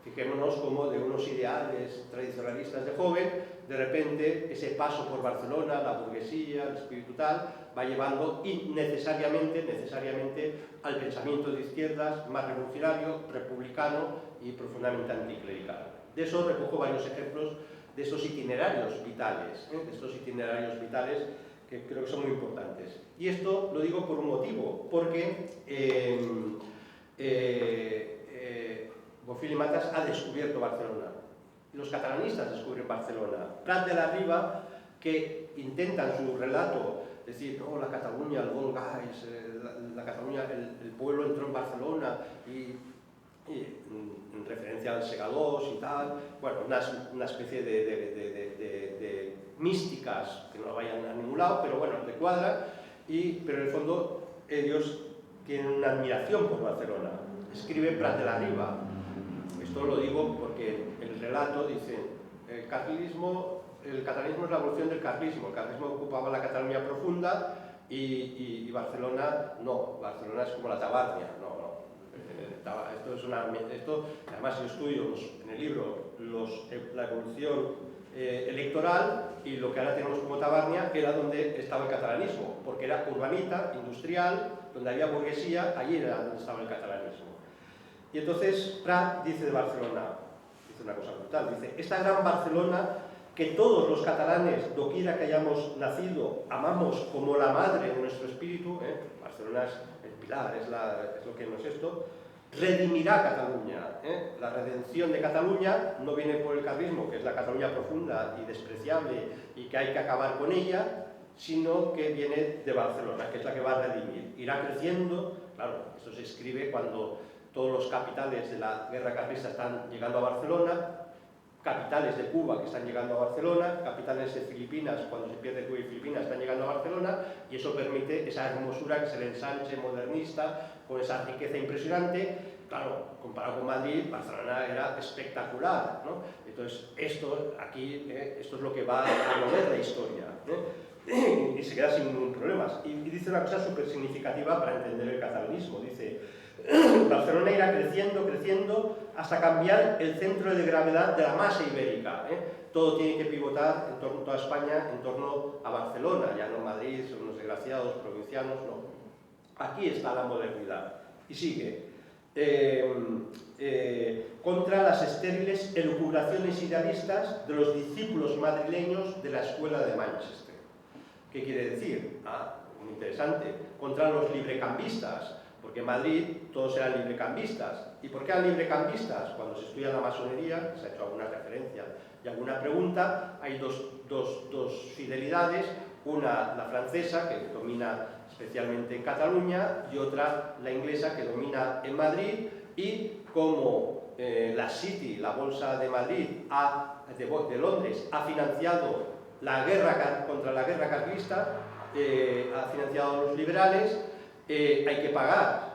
Fijémonos cómo de unos ideales tradicionalistas de joven, de repente ese paso por Barcelona, la burguesía, el espíritu tal, va llevando necesariamente al pensamiento de izquierdas más revolucionario, republicano y profundamente anticlerical. De eso recojo varios ejemplos de estos itinerarios vitales, que creo que son muy importantes. Y esto lo digo por un motivo, porque Bofill y Matas ha descubierto Barcelona. Los catalanistas descubren Barcelona. Prat de la Riba, que intentan su relato decir, no, la Cataluña, el Volga, la Cataluña, el pueblo entró en Barcelona y en referencia al Segadors y tal, bueno, una especie de místicas que no vayan a ningún lado, pero bueno, le cuadra, pero en el fondo ellos tienen una admiración por Barcelona. Escribe Prat de la Riba. Esto lo digo porque el relato dice, el catalanismo es la evolución del carlismo. El carlismo ocupaba la Cataluña profunda y Barcelona no. Barcelona es como la Tabarnia. Esto además yo estudio en el libro la evolución electoral, y lo que ahora tenemos como Tabarnia era donde estaba el catalanismo, porque era urbanita, industrial, donde había burguesía, allí era donde estaba el catalanismo. Y entonces Prat dice de Barcelona, dice una cosa brutal, dice, esta gran Barcelona que todos los catalanes, doquiera que hayamos nacido, amamos como la madre de nuestro espíritu, Barcelona es el pilar, es lo que nos es esto, redimirá Cataluña. La redención de Cataluña no viene por el carlismo, que es la Cataluña profunda y despreciable y que hay que acabar con ella, sino que viene de Barcelona, que es la que va a redimir. Irá creciendo, claro, esto se escribe cuando todos los capitales de la guerra carlista están llegando a Barcelona, capitales de Cuba que están llegando a Barcelona, capitales de Filipinas, cuando se pierde Cuba y Filipinas, están llegando a Barcelona, y eso permite esa hermosura que se le ensanche modernista, con esa riqueza impresionante. Claro, comparado con Madrid, Barcelona era espectacular, ¿no? Entonces, esto es lo que va a mover la historia, y se queda sin ningún problema. Y dice una cosa súper significativa para entender el catalanismo. Dice, Barcelona irá creciendo hasta cambiar el centro de gravedad de la masa ibérica. Todo tiene que pivotar en torno a toda España, en torno a Barcelona, ya no Madrid, son unos desgraciados provincianos, no. Aquí está la modernidad. Y sigue. Contra las estériles elucubraciones idealistas de los discípulos madrileños de la Escuela de ¿Qué quiere decir? Muy interesante. Contra los librecambistas, porque porque en Madrid todos eran librecambistas. ¿Y por qué eran librecambistas? Cuando se estudia la masonería, se ha hecho alguna referencia y alguna pregunta, hay dos fidelidades, una la francesa, que domina especialmente en Cataluña, y otra la inglesa, que domina en Madrid, y como la City, la Bolsa de Madrid, de Londres, ha financiado la guerra contra la guerra carlista, ha financiado a los liberales, hay que pagar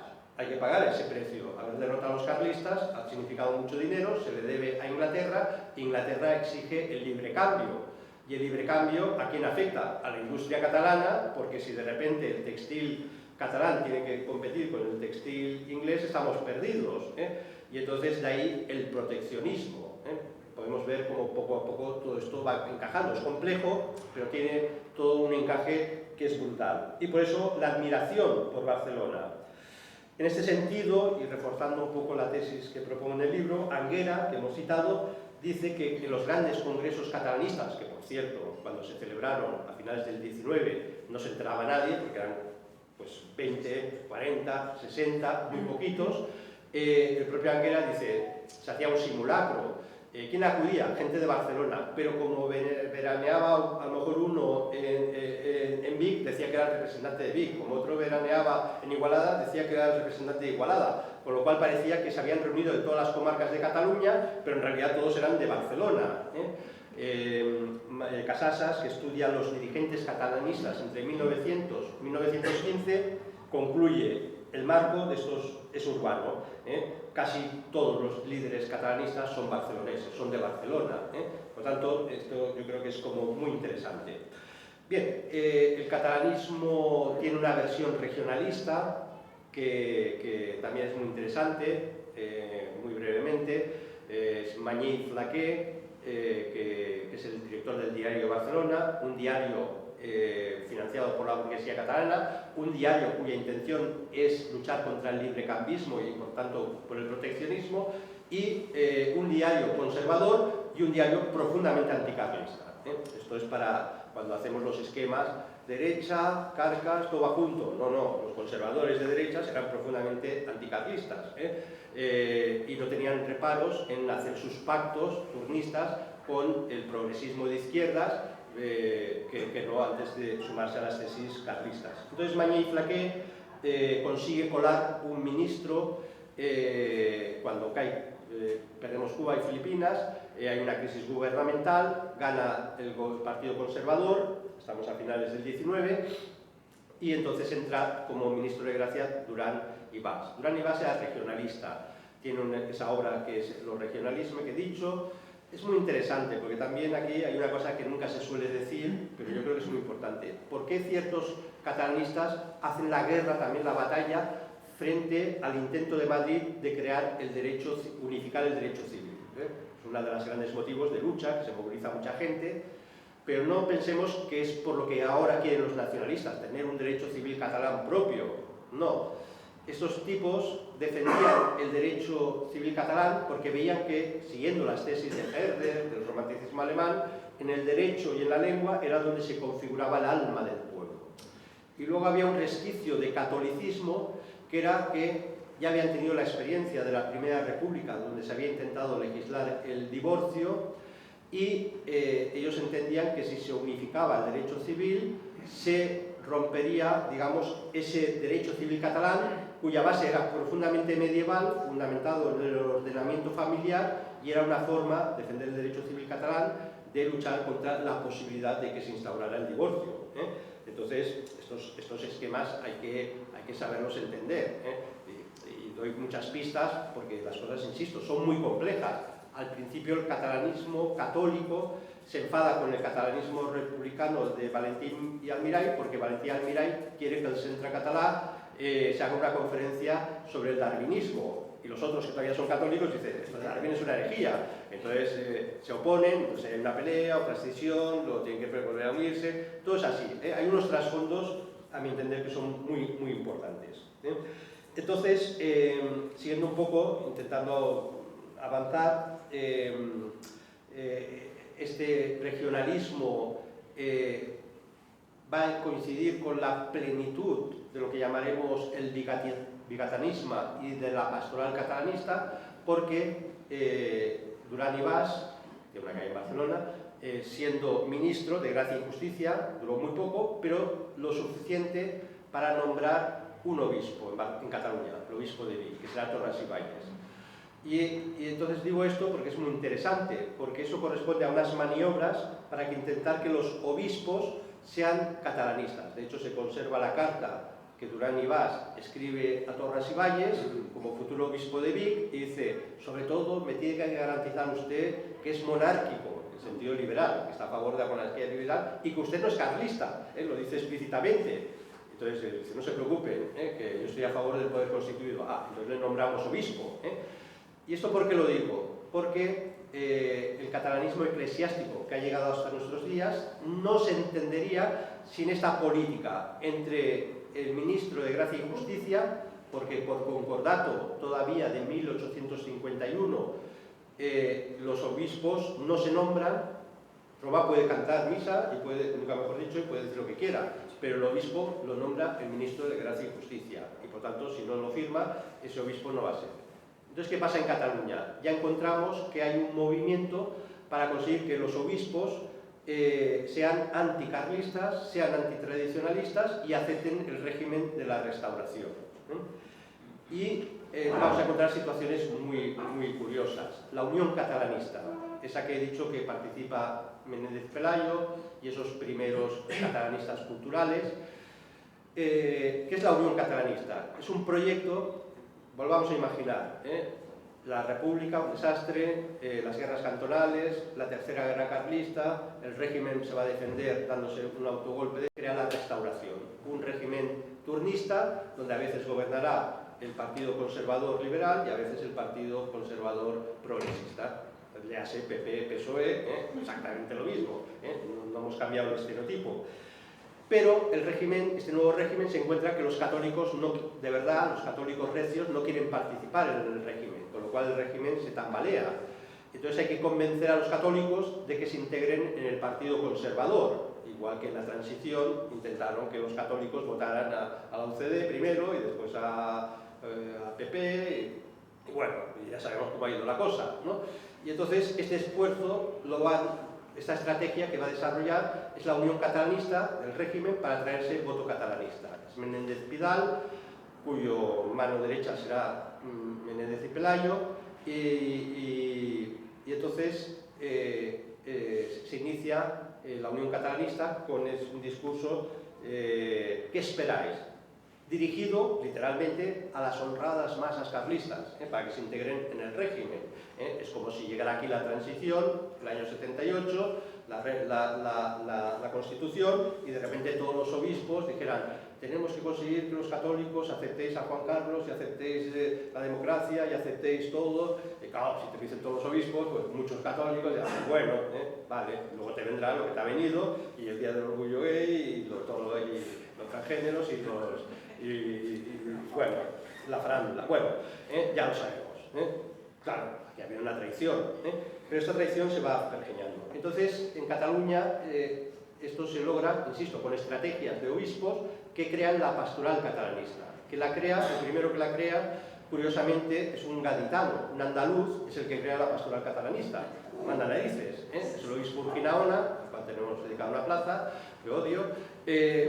ese precio. Haber derrotado a los carlistas ha significado mucho dinero, se le debe a Inglaterra. Inglaterra exige el libre cambio. Y el libre cambio, ¿a quién afecta? A la industria catalana, porque si de repente el textil catalán tiene que competir con el textil inglés, estamos perdidos, Y entonces de ahí el proteccionismo, Podemos ver cómo poco a poco todo esto va encajando. Es complejo, pero tiene todo un encaje que es brutal. Y por eso la admiración por Barcelona. En este sentido, y reforzando un poco la tesis que propone en el libro, Anguera, que hemos citado, dice que en los grandes congresos catalanistas, que por cierto, cuando se celebraron a finales del 19, no se enteraba nadie, porque eran pues 20, 40, 60, muy poquitos, el propio Anguera dice, se hacía un simulacro. ¿Quién acudía? Gente de Barcelona, pero como veraneaba a lo mejor uno en Vic, decía que era el representante de Vic, como otro veraneaba en Igualada, decía que era el representante de Igualada, con lo cual parecía que se habían reunido de todas las comarcas de Cataluña, pero en realidad todos eran de Barcelona. Casasas, que estudia los dirigentes catalanistas entre 1900 y 1915, concluye: el marco de estos es urbano. Casi todos los líderes catalanistas son barceloneses, son de Barcelona. Por tanto, esto yo creo que es como muy interesante. Bien, el catalanismo tiene una versión regionalista que también es muy interesante, muy brevemente. Es Mañé i Flaquer, que es el director del Diario de Barcelona, un diario financiado por la burguesía catalana, un diario cuya intención es luchar contra el librecambismo y por tanto por el proteccionismo, y un diario conservador y un diario profundamente anticarlista. Esto es para cuando hacemos los esquemas: derecha, Carcas, todo va junto. No, los conservadores de derechas eran profundamente anticarlistas, y no tenían reparos en hacer sus pactos turnistas con el progresismo de izquierdas, que no antes de sumarse a las tesis carlistas. Entonces Mañé i Flaquer consigue colar un ministro cuando perdemos Cuba y Filipinas, hay una crisis gubernamental, gana el Partido Conservador, estamos a finales del 19, y entonces entra como ministro de Gracia Durán y Bas. Durán y Bas era regionalista, tiene esa obra que es Los regionalismos que he dicho. Es muy interesante porque también aquí hay una cosa que nunca se suele decir, pero yo creo que es muy importante. ¿Por qué ciertos catalanistas hacen la guerra, también la batalla, frente al intento de Madrid de crear el derecho, unificar el derecho civil? Es uno de los grandes motivos de lucha, que se moviliza mucha gente, pero no pensemos que es por lo que ahora quieren los nacionalistas, tener un derecho civil catalán propio. No. Estos tipos defendían el derecho civil catalán porque veían que, siguiendo las tesis de Herder, del romanticismo alemán, en el derecho y en la lengua era donde se configuraba el alma del pueblo. Y luego había un resquicio de catolicismo, que era que ya habían tenido la experiencia de la Primera República, donde se había intentado legislar el divorcio, y ellos entendían que si se unificaba el derecho civil, se rompería, digamos, ese derecho civil catalán, cuya base era profundamente medieval, fundamentado en el ordenamiento familiar, y era una forma, defender el derecho civil catalán, de luchar contra la posibilidad de que se instaurara el divorcio. Entonces, estos esquemas hay que saberlos entender. Y doy muchas pistas porque las cosas, insisto, son muy complejas. Al principio el catalanismo católico se enfada con el catalanismo republicano de Valentín y Almirall, porque Valentín y Almirall quiere que el Centre Català se haga una conferencia sobre el darwinismo, y los otros que todavía son católicos dicen: esto de Darwin es una herejía. Entonces se oponen, pues hay una pelea, otra escisión, luego tienen que volver a unirse, todo es así. Hay unos trasfondos, a mi entender, que son muy, muy importantes. Entonces, siguiendo un poco, intentando avanzar, este regionalismo va a coincidir con la plenitud de lo que llamaremos el bigatanisme y de la pastoral catalanista, porque Duran i Bas, de una calle en Barcelona, siendo ministro de Gracia y Justicia, duró muy poco, pero lo suficiente para nombrar un obispo en Cataluña, el obispo de Vic, que será Torras y Bages. Y entonces digo esto porque es muy interesante, porque eso corresponde a unas maniobras para intentar que los obispos sean catalanistas. De hecho, se conserva la carta que Duran i Bas escribe a Torras y Bages como futuro obispo de Vic y dice: sobre todo me tiene que garantizar usted que es monárquico, en sentido liberal, que está a favor de la monarquía liberal y que usted no es carlista, lo dice explícitamente. Entonces dice: no se preocupen, que yo estoy a favor del poder constituido. Entonces le nombramos obispo. ¿Y esto por qué lo digo? Porque el catalanismo eclesiástico que ha llegado hasta nuestros días no se entendería sin esta política entre el ministro de Gracia y Justicia, porque por concordato todavía de 1851 los obispos no se nombran. Roma puede cantar misa y puede, nunca mejor dicho, y puede decir lo que quiera, pero el obispo lo nombra el ministro de Gracia y Justicia y por tanto, si no lo firma, ese obispo no va a ser. Entonces, ¿qué pasa en Cataluña? Ya encontramos que hay un movimiento para conseguir que los obispos sean anticarlistas, sean antitradicionalistas y acepten el régimen de la Restauración. Y vamos a encontrar situaciones muy curiosas. La Unión Catalanista, esa que he dicho que participa Menéndez Pelayo y esos primeros catalanistas culturales. ¿Qué es la Unión Catalanista? Es un proyecto, volvamos a imaginar, la República, un desastre, las guerras cantonales, la tercera guerra carlista, el régimen se va a defender dándose un autogolpe, crea la Restauración, un régimen turnista donde a veces gobernará el Partido Conservador Liberal y a veces el Partido Conservador Progresista. Le hace PP, PSOE, exactamente lo mismo, no hemos cambiado el estereotipo. Pero el régimen, este nuevo régimen, se encuentra que los católicos, de verdad, los católicos recios no quieren participar en el régimen, con lo cual el régimen se tambalea. Entonces hay que convencer a los católicos de que se integren en el Partido Conservador, igual que en la transición intentaron que los católicos votaran a la UCD primero y después a PP, y bueno, ya sabemos cómo ha ido la cosa, ¿no? Y entonces este esfuerzo esta estrategia que va a desarrollar es la Unión Catalanista del régimen para traerse el voto catalanista. Es Menéndez Pidal, cuyo mano derecha será Menéndez y Pelayo, y entonces se inicia la Unión Catalanista con un discurso ¿qué esperáis? Dirigido literalmente a las honradas masas carlistas, para que se integren en el régimen. Es como si llegara aquí la transición, el año 78, la Constitución, y de repente todos los obispos dijeran: tenemos que conseguir que los católicos aceptéis a Juan Carlos y aceptéis la democracia y aceptéis todo. Y claro, si te dicen todos los obispos, pues muchos católicos dirán: bueno, vale, luego te vendrá lo que te ha venido, y el Día del Orgullo Gay, y los transgéneros, y bueno, la farándula. Bueno, ya lo sabemos. Claro, aquí había una traición, pero esta traición se va pergeñando. Entonces, en Cataluña, esto se logra, insisto, con estrategias de obispos que crean la pastoral catalanista. El primero que la crea, curiosamente, es un gaditano, un andaluz, es el que crea la pastoral catalanista. Manda narices, es el obispo Urquinaona, al cual tenemos dedicado una plaza, que odio,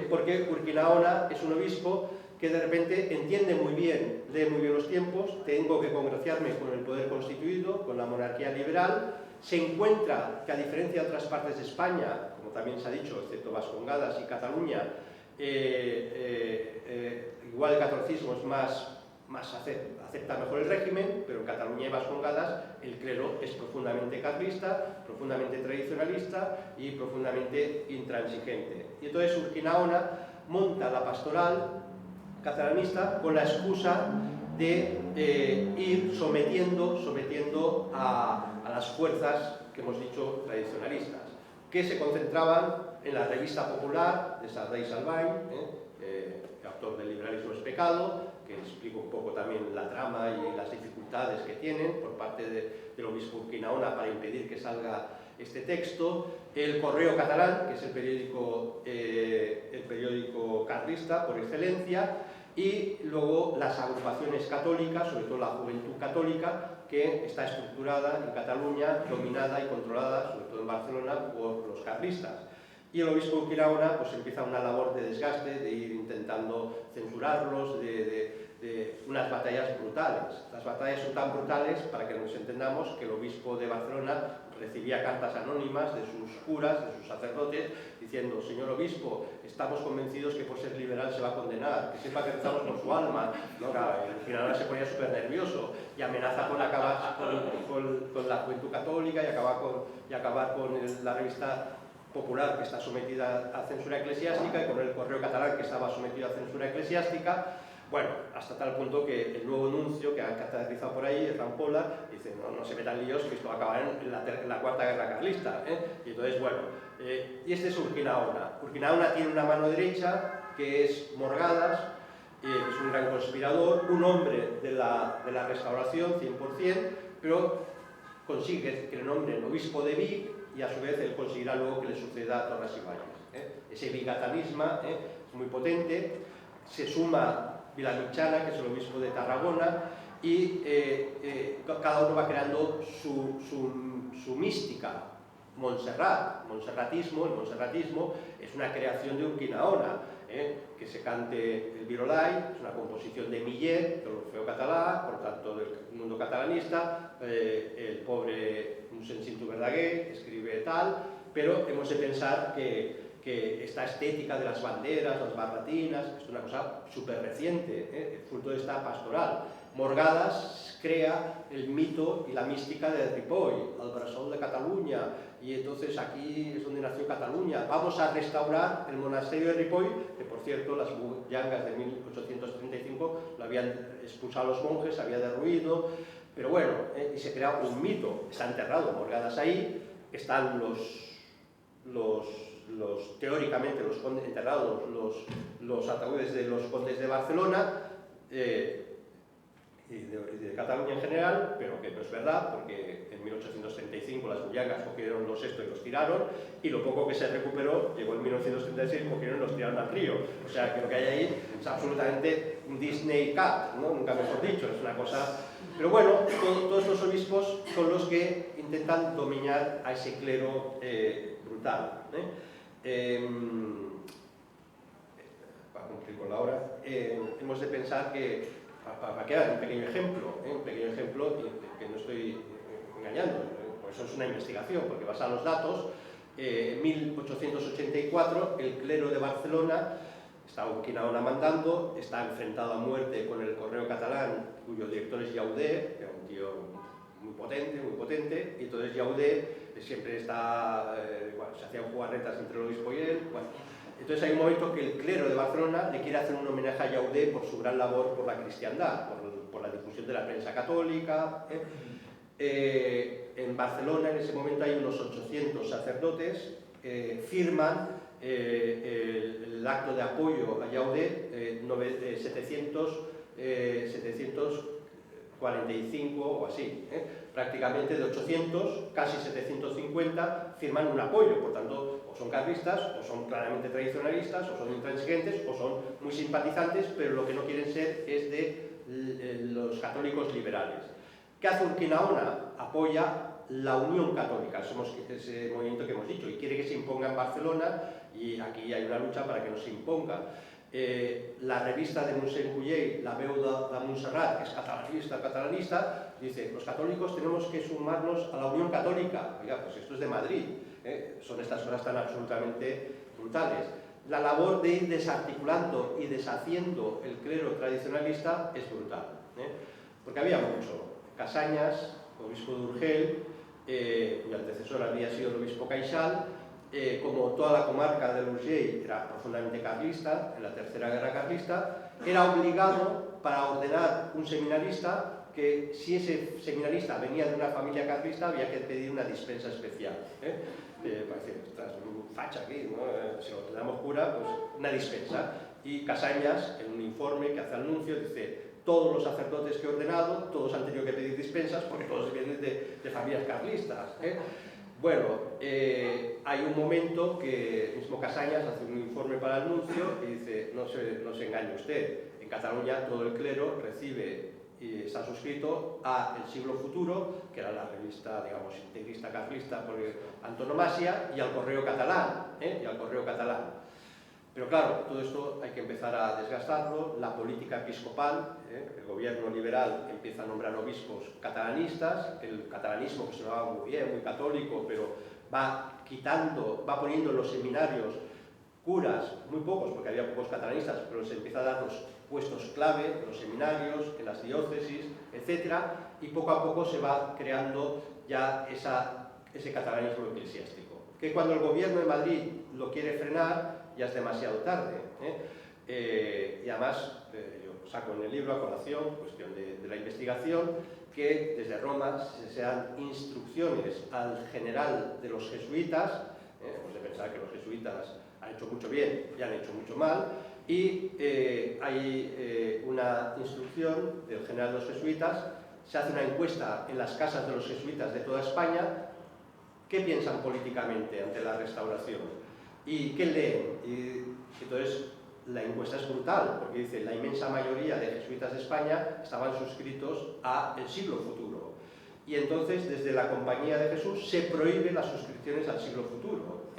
porque Urquinaona es un obispo que de repente entiende muy bien, lee muy bien los tiempos, tengo que congraciarme con el poder constituido, con la monarquía liberal, se encuentra que a diferencia de otras partes de España, como también se ha dicho, excepto Vascongadas y Cataluña, igual el catolicismo es más acepta mejor el régimen, pero en Cataluña y Vascongadas el clero es profundamente carlista, profundamente tradicionalista y profundamente intransigente. Y entonces Urquinaona monta la pastoral catalanista con la excusa de ir sometiendo a las fuerzas que hemos dicho tradicionalistas, que se concentraban en la revista popular de Sardá y Salvain, autor del Liberalismo es pecado, que explica un poco también la trama y las dificultades que tienen por parte del obispo Urquinaona para impedir que salga este texto, el Correo Catalán, que es el periódico carlista por excelencia, y luego las agrupaciones católicas, sobre todo la Juventud Católica, que está estructurada en Cataluña, dominada y controlada, sobre todo en Barcelona, por los carlistas. Y el obispo de Urquinaona pues empieza una labor de desgaste, de ir intentando censurarlos, de unas batallas brutales. Las batallas son tan brutales, para que nos entendamos, que el obispo de Barcelona recibía cartas anónimas de sus curas, de sus sacerdotes, diciendo: señor obispo, estamos convencidos que por ser liberal se va a condenar, que sepa que rezamos por su alma. ¿No? Claro, al final se ponía súper nervioso y amenaza con acabar con la Juventud Católica y acabar con la revista Popular, que está sometida a censura eclesiástica, y con el Correo Catalán, que estaba sometido a censura eclesiástica. Bueno, hasta tal punto que el nuevo nuncio que ha aterrizado por ahí, Rampola, dice: no se metan líos, que esto va a acabar en la Cuarta Guerra Carlista. Y entonces, bueno, y este es Urquinaona. Urquinaona tiene una mano derecha, que es Morgadas, que es un gran conspirador, un hombre de la Restauración, 100%, pero consigue que le nombren obispo de Vic, y a su vez él conseguirá luego que le suceda a Torras y Bages. Ese bigatanismo es muy potente. Se suma Vilamitjana, que es el obispo de Tarragona, y cada uno va creando su mística. Montserratismo, el montserratismo es una creación de Urquinaona, que se cante el Virolai, es una composición de Millet, del Orfeo Català, por tanto del mundo catalanista, el pobre Mossèn Cinto Verdaguer escribe tal, pero hemos de pensar que esta estética de las banderas, las barbatinas, es una cosa súper reciente, fruto de esta pastoral. Morgadas crea el mito y la mística de Ripoll, el bressol de Cataluña, y entonces aquí es donde nació Cataluña. Vamos a restaurar el monasterio de Ripoll, que por cierto las bullangas de 1835 lo habían expulsado a los monjes, se había derruido, pero bueno, y se crea un mito. Está enterrado Morgadas ahí, están teóricamente los condes enterrados, los ataúdes de los condes de Barcelona y de Cataluña en general, pero que no es verdad, porque en 1835 las bullangas cogieron los esto y los tiraron, y lo poco que se recuperó, llegó en 1936, cogieron y los tiraron al río. O sea, que lo que hay ahí es absolutamente un Disney Cat, ¿no? Nunca mejor dicho, es una cosa... Pero bueno, todos estos obispos son los que intentan dominar a ese clero brutal. Para cumplir con la hora, hemos de pensar que, para que hagan un pequeño ejemplo que no estoy engañando, por eso es una investigación, porque basa los datos. En 1884 el clero de Barcelona está Urquinaona mandando, está enfrentado a muerte con el Correo Catalán, cuyo director es Llauder, que era un tío muy potente, y entonces Llauder siempre está, bueno, se hacían jugarretas entre el obispo y él. Bueno, entonces hay un momento que el clero de Barcelona le quiere hacer un homenaje a Llauder por su gran labor por la cristiandad, por la difusión de la prensa católica. En Barcelona en ese momento hay unos 800 sacerdotes, firman el acto de apoyo a Llauder, 745 o así, prácticamente de 800, casi 750 firman un apoyo. Por tanto, o son carlistas, o son claramente tradicionalistas, o son intransigentes, o son muy simpatizantes, pero lo que no quieren ser es de los católicos liberales. ¿Qué hace Urquinaona? Apoya la Unión Católica, ese movimiento que hemos dicho, y quiere que se imponga en Barcelona, y aquí hay una lucha para que no se imponga. La revista de Mossèn Cullell, La Veu de Montserrat, que es catalanista, dice: los católicos tenemos que sumarnos a la Unión Católica. Oiga, pues esto es de Madrid, son estas cosas tan absolutamente brutales. La labor de ir desarticulando y deshaciendo el clero tradicionalista es brutal, porque había mucho. Casañas, obispo de Urgel, cuyo antecesor había sido el obispo Caixal, como toda la comarca del Urgell era profundamente carlista, en la Tercera Guerra Carlista, era obligado, para ordenar un seminarista, que si ese seminarista venía de una familia carlista había que pedir una dispensa especial. Parece, ostras, un facha aquí, ¿no? Si lo damos cura, pues una dispensa. Y Casañas, en un informe que hace al nuncio, dice: todos los sacerdotes que he ordenado, todos han tenido que pedir dispensas porque todos vienen de familias carlistas. Bueno, hay un momento que mismo Casañas hace un informe para el Nuncio y dice, no se engañe usted, en Cataluña todo el clero recibe y está suscrito a El Siglo Futuro, que era la revista, digamos, integrista carlista por antonomasia, y al Correo Catalán, Pero claro, todo esto hay que empezar a desgastarlo. La política episcopal, el gobierno liberal empieza a nombrar obispos catalanistas, el catalanismo, que sonaba muy bien, muy católico, pero va poniendo en los seminarios curas, muy pocos, porque había pocos catalanistas, pero se empieza a dar los puestos clave en los seminarios, en las diócesis, etc. Y poco a poco se va creando ya ese catalanismo eclesiástico. Que cuando el gobierno de Madrid lo quiere frenar, ya es demasiado tarde. Y además, yo saco en el libro a colación, cuestión de la investigación, que desde Roma se dan instrucciones al general de los jesuitas, hemos de pensar que los jesuitas han hecho mucho bien y han hecho mucho mal, y hay una instrucción del general de los jesuitas, se hace una encuesta en las casas de los jesuitas de toda España, ¿qué piensan políticamente ante la restauración? ¿Y qué leen? Y entonces la encuesta es brutal, porque dice la inmensa mayoría de jesuitas de España estaban suscritos a El Siglo Futuro. Y entonces desde la Compañía de Jesús se prohíben las suscripciones al Siglo Futuro.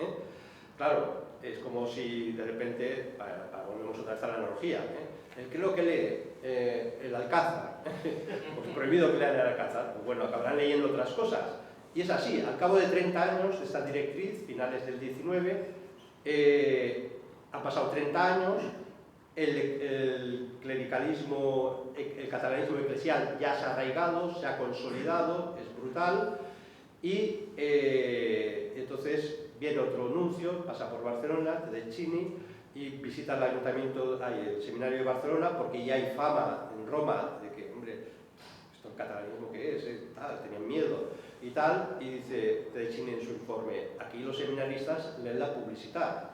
Claro, es como si de repente, volvemos otra vez a la analogía, el creo que lee el Alcázar, pues prohibido que lean el Alcázar, pues bueno, acabarán leyendo otras cosas. Y es así, al cabo de 30 años de esta directriz, finales del 19, han pasado 30 años, el clericalismo, el catalanismo eclesial ya se ha arraigado, se ha consolidado, es brutal, y entonces viene otro nuncio, pasa por Barcelona, Tedeschini, y visita el ayuntamiento, el seminario de Barcelona, porque ya hay fama en Roma de que, hombre, esto el catalanismo que es, tenían miedo y tal, y dice Tedeschini en su informe, aquí los seminaristas leen la publicidad,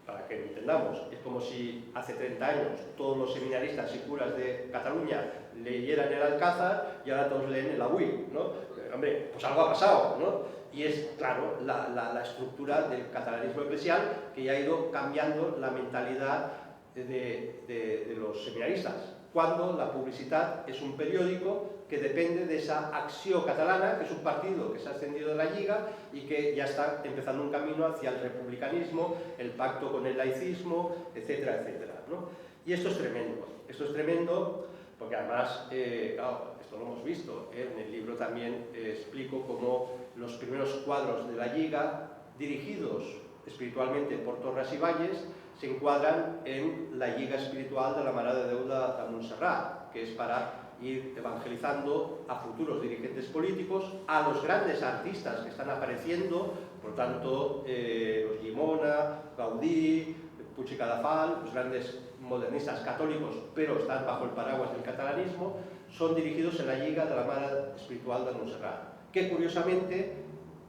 para que lo entendamos. Es como si hace 30 años todos los seminaristas y curas de Cataluña leyeran el Alcázar y ahora todos leen el Avui, ¿no? Hombre, pues algo ha pasado, ¿no? Y es, claro, la estructura del catalanismo eclesial que ya ha ido cambiando la mentalidad de los seminaristas, cuando la publicidad es un periódico que depende de esa Acció Catalana, que es un partido que se ha ascendido de la Lliga y que ya está empezando un camino hacia el republicanismo, el pacto con el laicismo, etcétera, etcétera, ¿no? Y esto es tremendo porque además, claro, esto lo hemos visto, en el libro también explico cómo los primeros cuadros de la Lliga, dirigidos espiritualmente por Torras y Valles, se encuadran en la Lliga espiritual de la Mare de Déu de Montserrat, que es para ir evangelizando a futuros dirigentes políticos, a los grandes artistas que están apareciendo, por tanto, los Llimona, Gaudí, Puig i Cadafal, los grandes modernistas católicos, pero están bajo el paraguas del catalanismo, son dirigidos en la Lliga de la Mare Espiritual de Montserrat, que curiosamente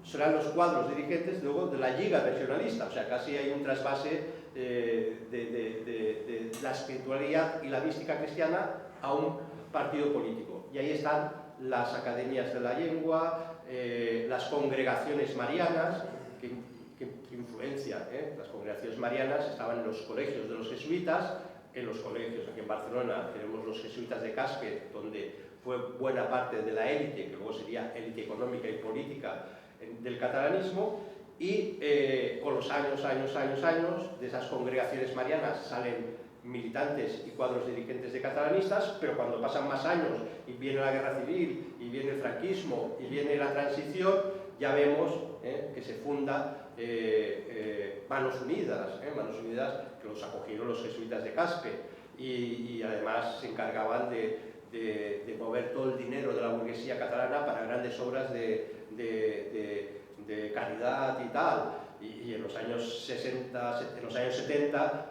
serán los cuadros dirigentes luego de la Lliga regionalista, o sea, casi hay un trasvase de la espiritualidad y la mística cristiana a un partido político. Y ahí están las academias de la lengua, las congregaciones marianas, que influencia, las congregaciones marianas estaban en los colegios de los jesuitas, en los colegios, aquí en Barcelona tenemos los jesuitas de Caspe, donde fue buena parte de la élite, que luego sería élite económica y política del catalanismo, y con los años de esas congregaciones marianas salen militantes y cuadros dirigentes de catalanistas, pero cuando pasan más años y viene la guerra civil, y viene el franquismo, y viene la transición, ya vemos que se funda Manos Unidas, que los acogieron los jesuitas de Caspe, y además se encargaban de mover todo el dinero de la burguesía catalana para grandes obras de caridad y tal, y en los años 70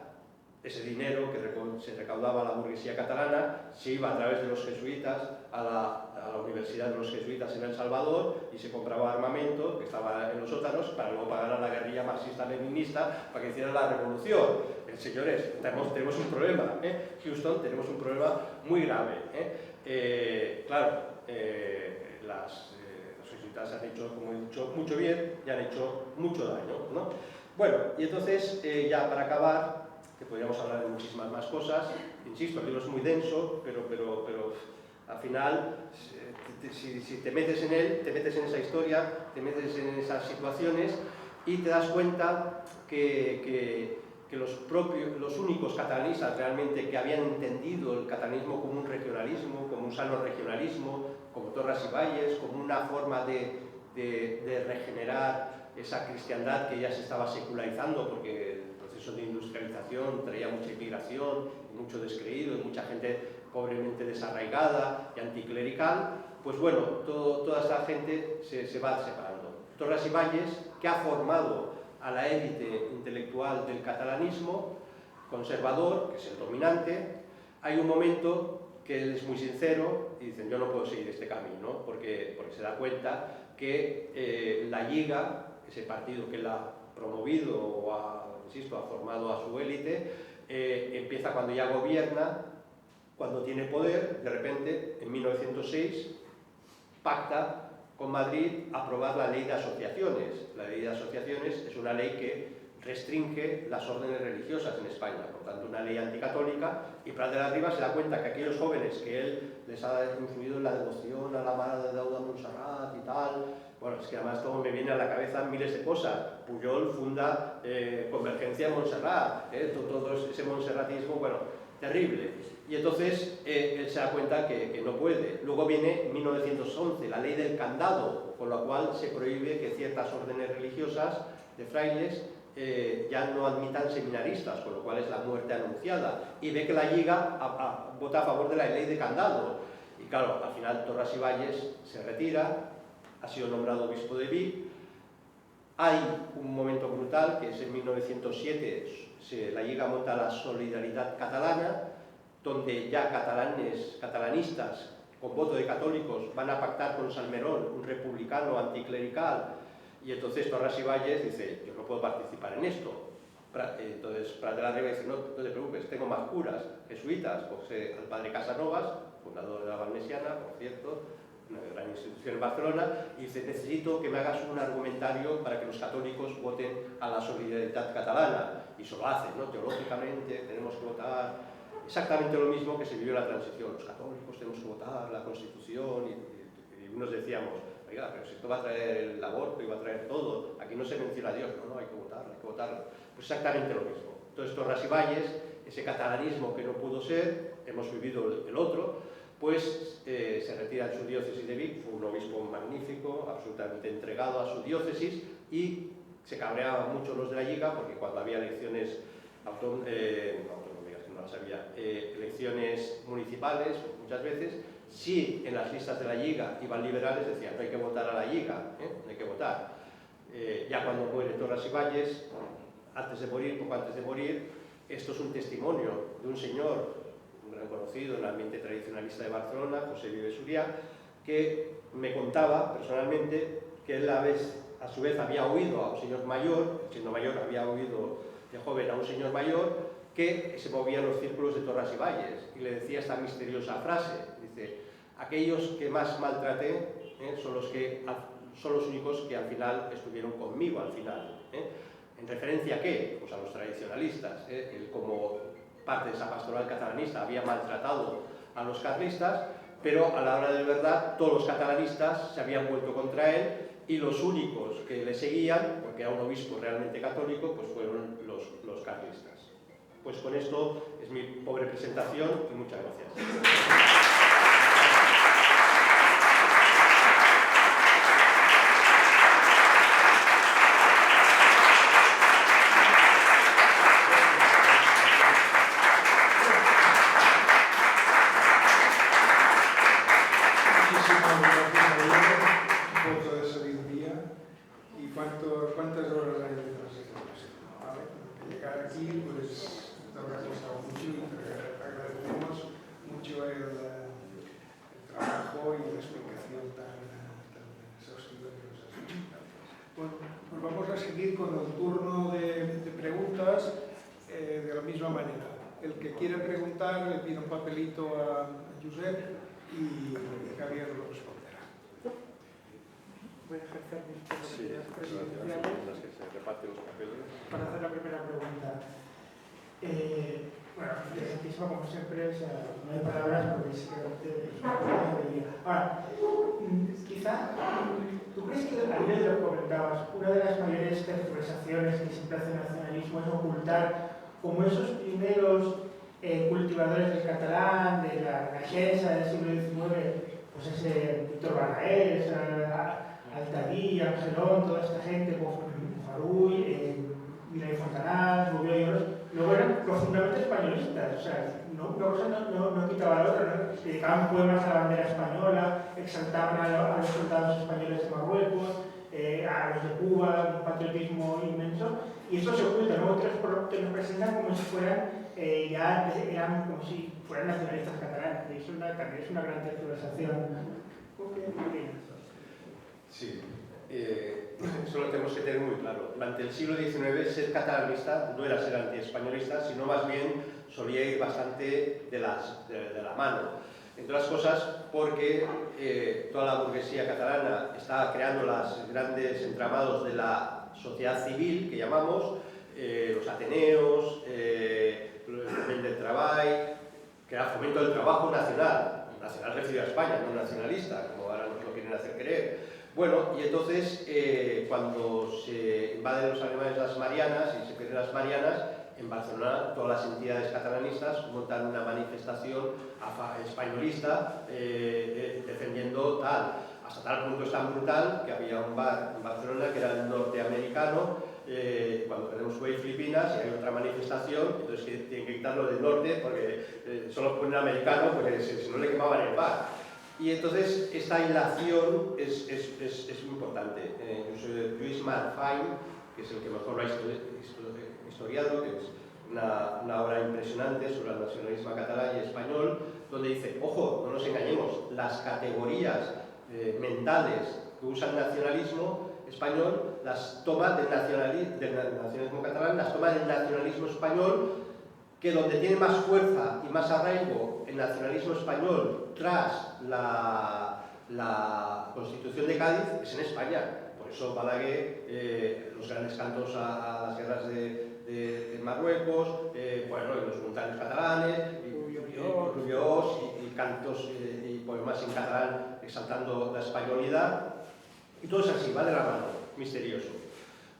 ese dinero que se recaudaba a la burguesía catalana se iba a través de los jesuitas a la Universidad de los Jesuitas en El Salvador y se compraba armamento que estaba en los sótanos para luego pagar a la guerrilla marxista-leninista para que hiciera la revolución. Señores, tenemos un problema, Houston, tenemos un problema muy grave. Claro, los los jesuitas han hecho, como he dicho, mucho bien y han hecho mucho daño, ¿no? Bueno, y entonces, ya para acabar, que podríamos hablar de muchísimas más cosas, insisto, el libro es muy denso, pero al final, si te metes en él, te metes en esa historia, te metes en esas situaciones y te das cuenta que los únicos catalanistas realmente que habían entendido el catalanismo como un regionalismo, como un sano regionalismo, como Torras y Valles, como una forma de regenerar esa cristiandad que ya se estaba secularizando, porque el proceso de industrialización traía mucha inmigración, mucho descreído, y mucha gente pobremente desarraigada y anticlerical, pues bueno, toda esta gente se va separando. Torras y Valles, que ha formado a la élite intelectual del catalanismo, conservador, que es el dominante, hay un momento que él es muy sincero y dicen, yo no puedo seguir este camino, porque se da cuenta que la Lliga, ese partido que él ha promovido o ha formado a su élite, empieza cuando ya gobierna, cuando tiene poder, de repente, en 1906, pacta con Madrid aprobar la ley de asociaciones. La ley de asociaciones es una ley que restringe las órdenes religiosas en España, por tanto una ley anticatólica, y Prat de la Riba se da cuenta que aquellos jóvenes que él les ha influido en la devoción a la Mare de Déu de Montserrat y tal, bueno, es que además todo me viene a la cabeza miles de cosas. Pujol funda Convergencia en Montserrat, todo ese monserratismo, bueno, terrible. Y entonces él se da cuenta que no puede. Luego viene 1911, la ley del candado, con la cual se prohíbe que ciertas órdenes religiosas de frailes ya no admitan seminaristas, con lo cual es la muerte anunciada. Y ve que la Lliga vota a favor de la ley de candado. Y claro, al final Torras y Valles se retira, ha sido nombrado obispo de Vic. Hay un momento brutal, que es en 1907, la Lliga monta la Solidaridad Catalana, donde ya catalanistas con voto de católicos van a pactar con Salmerón, un republicano anticlerical, y entonces Torras y Valles dice, yo no puedo participar en esto. Entonces Prat de la Riba dice, no te preocupes, tengo más curas jesuitas, coge al padre Casanovas, fundador de la Valnesiana, por cierto, una gran institución en Barcelona, y dice, necesito que me hagas un argumentario para que los católicos voten a la solidaridad catalana. Y eso lo hace, ¿no? Teológicamente tenemos que votar exactamente lo mismo que se vivió en la transición. Los católicos tenemos que votar la Constitución y unos decíamos, oiga, pero si esto va a traer el aborto y va a traer todo, aquí no se menciona a Dios, no, hay que votarlo, hay que votarlo. Pues exactamente lo mismo. Entonces Torras y Valles, ese catalanismo que no pudo ser, hemos vivido el otro, pues se retira en su diócesis de Vic, fue un obispo magnífico, absolutamente entregado a su diócesis, y se cabreaban mucho los de la Lliga porque cuando había elecciones elecciones municipales, muchas veces, si en las listas de la Lliga iban liberales, decían no hay que votar a la Lliga, no hay que votar. Ya cuando muere Torras y Valles, poco antes de morir, esto es un testimonio de un señor, un gran conocido en el ambiente tradicionalista de Barcelona, José Vives Urià, que me contaba personalmente que él a su vez había oído a un señor mayor, siendo mayor había oído de joven a un señor mayor, que se movía en los círculos de Torras y Valles y le decía esta misteriosa frase, dice, aquellos que más maltraté son los únicos que al final estuvieron conmigo al final. ¿En referencia a qué? Pues a los tradicionalistas. Él, como parte de esa pastoral catalanista, había maltratado a los carlistas, pero a la hora de verdad todos los catalanistas se habían vuelto contra él y los únicos que le seguían, porque era un obispo realmente católico, pues fueron los carlistas. Pues con esto es mi pobre presentación y muchas gracias. ¿Cuántas horas hay detrás de esto? ¿Vale? Llegar aquí, pues, nos ha costado mucho y agradecemos mucho el trabajo y la explicación tan exhaustiva que nos has dado. Bueno, pues vamos a seguir con el turno de preguntas de la misma manera. El que quiera preguntar le pide un papelito a Josep y Javier lo responderá. voy a ejercer mis prerrogativas las presidenciales que se reparten los papeles. para hacer la primera pregunta. Bueno, interesantísimo como siempre, o sea, no hay palabras porque es una maravilla. Ahora, quizá, ¿tú crees que al hilo de lo que comentabas, una de las mayores tergiversaciones que siempre hace el nacionalismo es ocultar como esos primeros cultivadores del catalán, de la Renaixença del siglo XIX, pues ese Víctor Balaguer, Altadí, Angelón, toda esta gente, como Farull, Milay Fontanals, Rubió y otros, luego eran profundamente españolistas, o sea, una cosa no quitaba la otra, ¿no? Dedicaban poemas a la bandera española, exaltaban a los soldados españoles de Marruecos, a los de Cuba, un patriotismo inmenso, y eso se oculta, ¿no? Otros te lo presentan como si fueran, eran como si fueran nacionalistas catalanes, y eso también es una gran tergiversación. ¿Qué opinas? Sí, eso lo tenemos que tener muy claro. Durante el siglo XIX ser catalanista no era ser antiespañolista, sino más bien solía ir bastante de la mano. Entre otras cosas porque toda la burguesía catalana estaba creando los grandes entramados de la sociedad civil, que llamamos, los Ateneos, el del Treball, que era fomento del trabajo nacional referido a España, no nacionalista, como ahora nos lo quieren hacer creer. Bueno, y entonces cuando se invaden los alemanes las Marianas y se pierden las Marianas, en Barcelona todas las entidades catalanistas montan una manifestación españolista defendiendo tal. Hasta tal punto es tan brutal que había un bar en Barcelona que era el norteamericano, cuando perdemos Cuba y Filipinas, y hay otra manifestación, entonces tienen que quitarlo del norte porque solo ponen americano, porque si no le quemaban el bar. Y entonces esta hilación es muy importante. Lluís Marfany, que es el que mejor lo ha historiado, que es una obra impresionante sobre el nacionalismo catalán y español, donde dice, ojo, no nos engañemos, las categorías mentales que usa el nacionalismo español las toma del nacionalismo catalán, las toma del nacionalismo español, que donde tiene más fuerza y más arraigo el nacionalismo español tras la Constitución de Cádiz es en España. Por eso Balaguer, los grandes cantos a las guerras de Marruecos, bueno, los voluntarios catalanes, Rubiós y cantos y poemas en catalán exaltando la españolidad. Y todo es así, va de la mano, misterioso.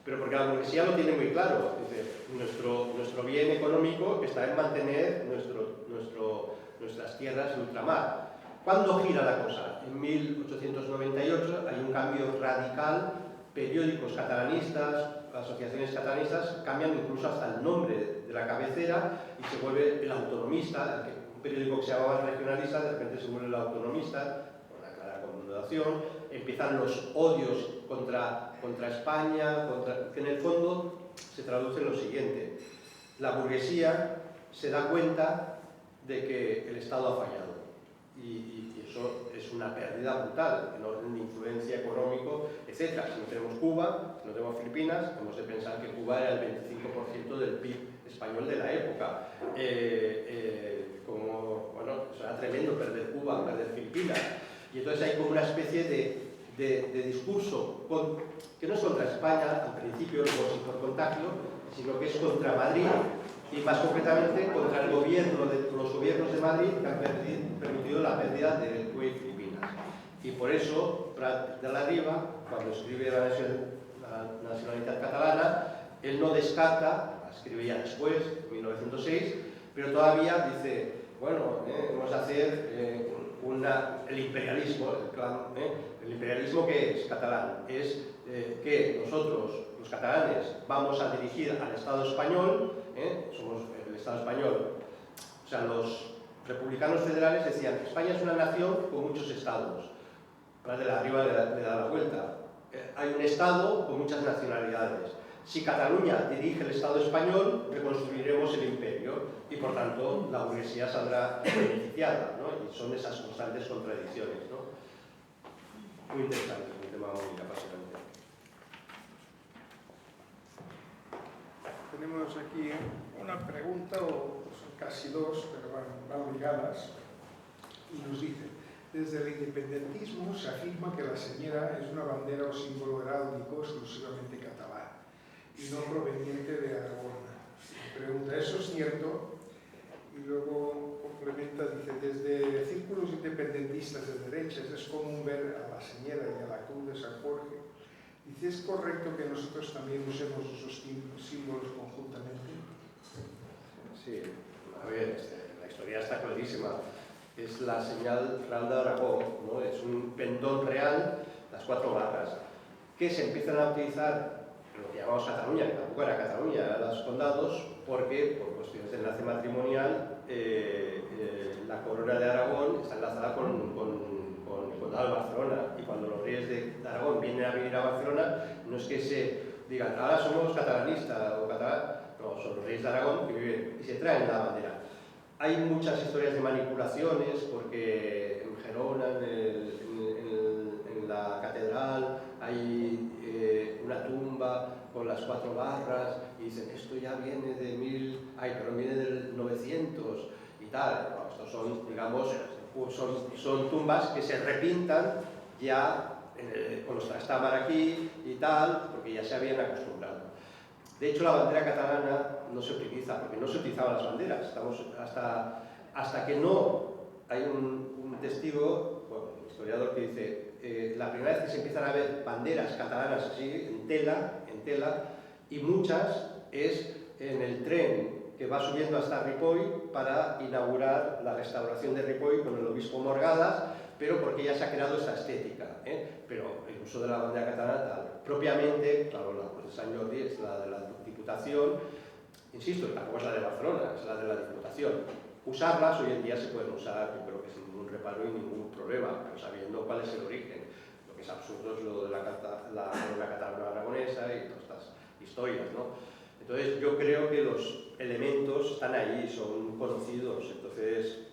Pero porque la burguesía lo tiene muy claro. Dice, nuestro bien económico está en mantener nuestras tierras de ultramar. ¿Cuándo gira la cosa? En 1898 hay un cambio radical, periódicos catalanistas, asociaciones catalanistas cambian incluso hasta el nombre de la cabecera y se vuelve el Autonomista, un periódico que se llamaba regionalista, de repente se vuelve el Autonomista, con una clara connotación, empiezan los odios contra España, que en el fondo se traduce en lo siguiente: la burguesía se da cuenta de que el Estado ha fallado y eso es una pérdida brutal en orden de influencia económico, etc. Si no tenemos Cuba, si no tenemos Filipinas, hemos de pensar que Cuba era el 25% del PIB español de la época. Bueno, eso era tremendo perder Cuba, perder Filipinas. Y entonces hay como una especie de discurso que no es contra España, al principio, luego sí por contagio, sino que es contra Madrid y más concretamente contra los gobiernos de Madrid que han permitido la pérdida de Cuba y Filipinas. Y por eso, Prat de la Riba, cuando escribe la nacionalidad catalana, él no descarta, la escribe ya después, en 1906, pero todavía dice, bueno, vamos a hacer el imperialismo, el imperialismo que es catalán, es que nosotros, los catalanes, vamos a dirigir al Estado español, somos el Estado español, o sea, los republicanos federales decían, España es una nación con muchos estados, Prat de la Riba le da la vuelta, hay un Estado con muchas nacionalidades. Si Cataluña dirige el Estado español, reconstruiremos el imperio y, por tanto, la burguesía saldrá beneficiada, ¿no? Y son esas constantes contradicciones, ¿no? Muy interesante, es un tema muy apasionante. Tenemos aquí una pregunta, o son casi dos, pero bueno, van ligadas, y nos dice: Desde el independentismo se afirma que la señera es una bandera o símbolo heráldico exclusivamente catalán y no proveniente de Aragón. Pregunta, ¿eso es cierto? Y luego complementa, dice, desde círculos independentistas de derechas es común ver a la señera y a la cruz de San Jorge. Dice, ¿es correcto que nosotros también usemos esos símbolos conjuntamente? Sí, a ver, la historia está clarísima. Es la señal real de Aragón, ¿no? Es un pendón real, las 4 barras, que se empiezan a utilizar en lo que llamamos Cataluña, que tampoco era Cataluña, eran los condados, porque por cuestiones de enlace matrimonial la corona de Aragón está enlazada con el condado de Barcelona, y cuando los reyes de Aragón vienen a vivir a Barcelona, no es que se digan, ahora somos catalanistas o catalán, no, son los reyes de Aragón que viven y se traen la bandera. Hay muchas historias de manipulaciones, porque en Gerona, en la catedral, hay una tumba con las 4 barras y dicen, esto ya viene de viene del 900 y tal. No, estos son, digamos, son tumbas que se repintan ya con los trastámar aquí y tal, porque ya se habían acostumbrado. De hecho, la bandera catalana no se utiliza, porque no se utilizaban las banderas. Estamos hasta que no hay un testigo, bueno, un historiador que dice, la primera vez que se empiezan a ver banderas catalanas así, en tela, y muchas es en el tren que va subiendo hasta Ripoll para inaugurar la restauración de Ripoll con el obispo Morgadas, pero porque ya se ha creado esa estética, pero el uso de la bandera catalana tal. Propiamente, claro, la de San Jordi es la de la Diputación, insisto, tampoco es la de Barcelona, es la de la Diputación. Usarlas hoy en día se pueden usar, yo creo que sin ningún reparo y ningún problema, pero sabiendo cuál es el origen. Lo que es absurdo es lo de la catalana aragonesa y todas estas historias, ¿no? Entonces yo creo que los elementos están ahí, son conocidos, entonces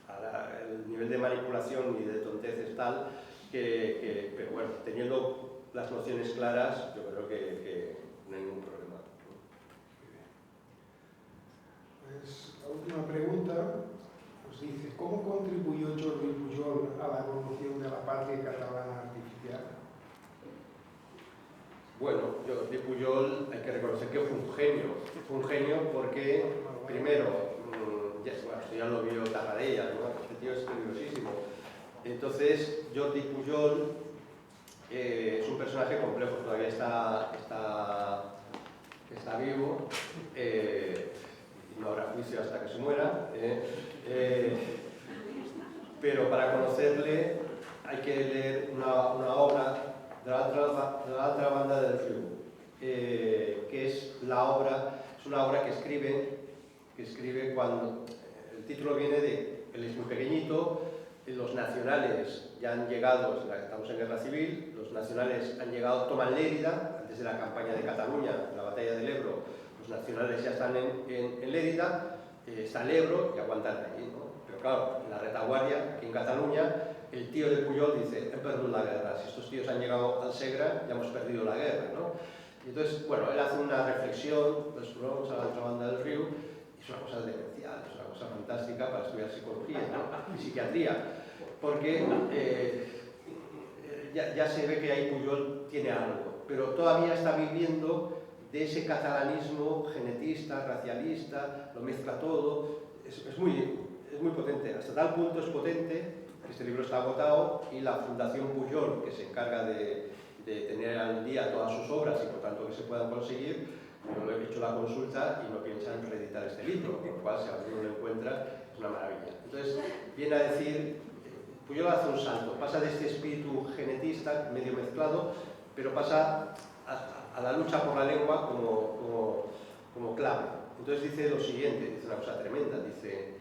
ahora el nivel de manipulación y de tontez es tal pero bueno, teniendo las nociones claras, yo creo que no hay ningún problema. Pues la última pregunta nos dice, ¿cómo contribuyó Jordi Pujol a la evolución de la patria catalana artificial? Bueno, Jordi Pujol hay que reconocer que fue un genio porque, primero, esto ya lo vio Tarradella, ¿no? Este tío es peligrosísimo. Entonces, Jordi Pujol es un personaje complejo, todavía está vivo, y no habrá juicio hasta que se muera, pero para conocerle hay que leer una obra de la otra banda del Riu, que es una obra que escribe cuando el título viene de, él es muy pequeñito, los nacionales ya han llegado, estamos en guerra civil, los nacionales han llegado, toman Lérida, antes de la campaña de Cataluña, la batalla del Ebro, los nacionales ya están en Lérida, está el Ebro y aguantan allí, ¿no? Pero claro, en la retaguardia, aquí en Cataluña, el tío de Pujol dice, he perdido la guerra, si estos tíos han llegado al Segre, ya hemos perdido la guerra, ¿no? Y entonces, bueno, él hace una reflexión, nos vamos a la otra banda del río, es una cosa demencial, es una cosa fantástica para estudiar psicología, ¿no? Y psiquiatría, porque ya se ve que ahí Pujol tiene algo, pero todavía está viviendo de ese catalanismo genetista, racialista, lo mezcla todo, es muy potente, hasta tal punto es potente que este libro está agotado y la Fundación Pujol, que se encarga de tener al día todas sus obras y por tanto que se puedan conseguir, yo le he hecho la consulta y no piensan reeditar este libro, con lo cual si alguno lo encuentra es una maravilla. Entonces viene a decir, Pujol hace un salto, pasa de este espíritu genetista medio mezclado, pero pasa a la lucha por la lengua como clave. Entonces dice lo siguiente, dice una cosa tremenda, dice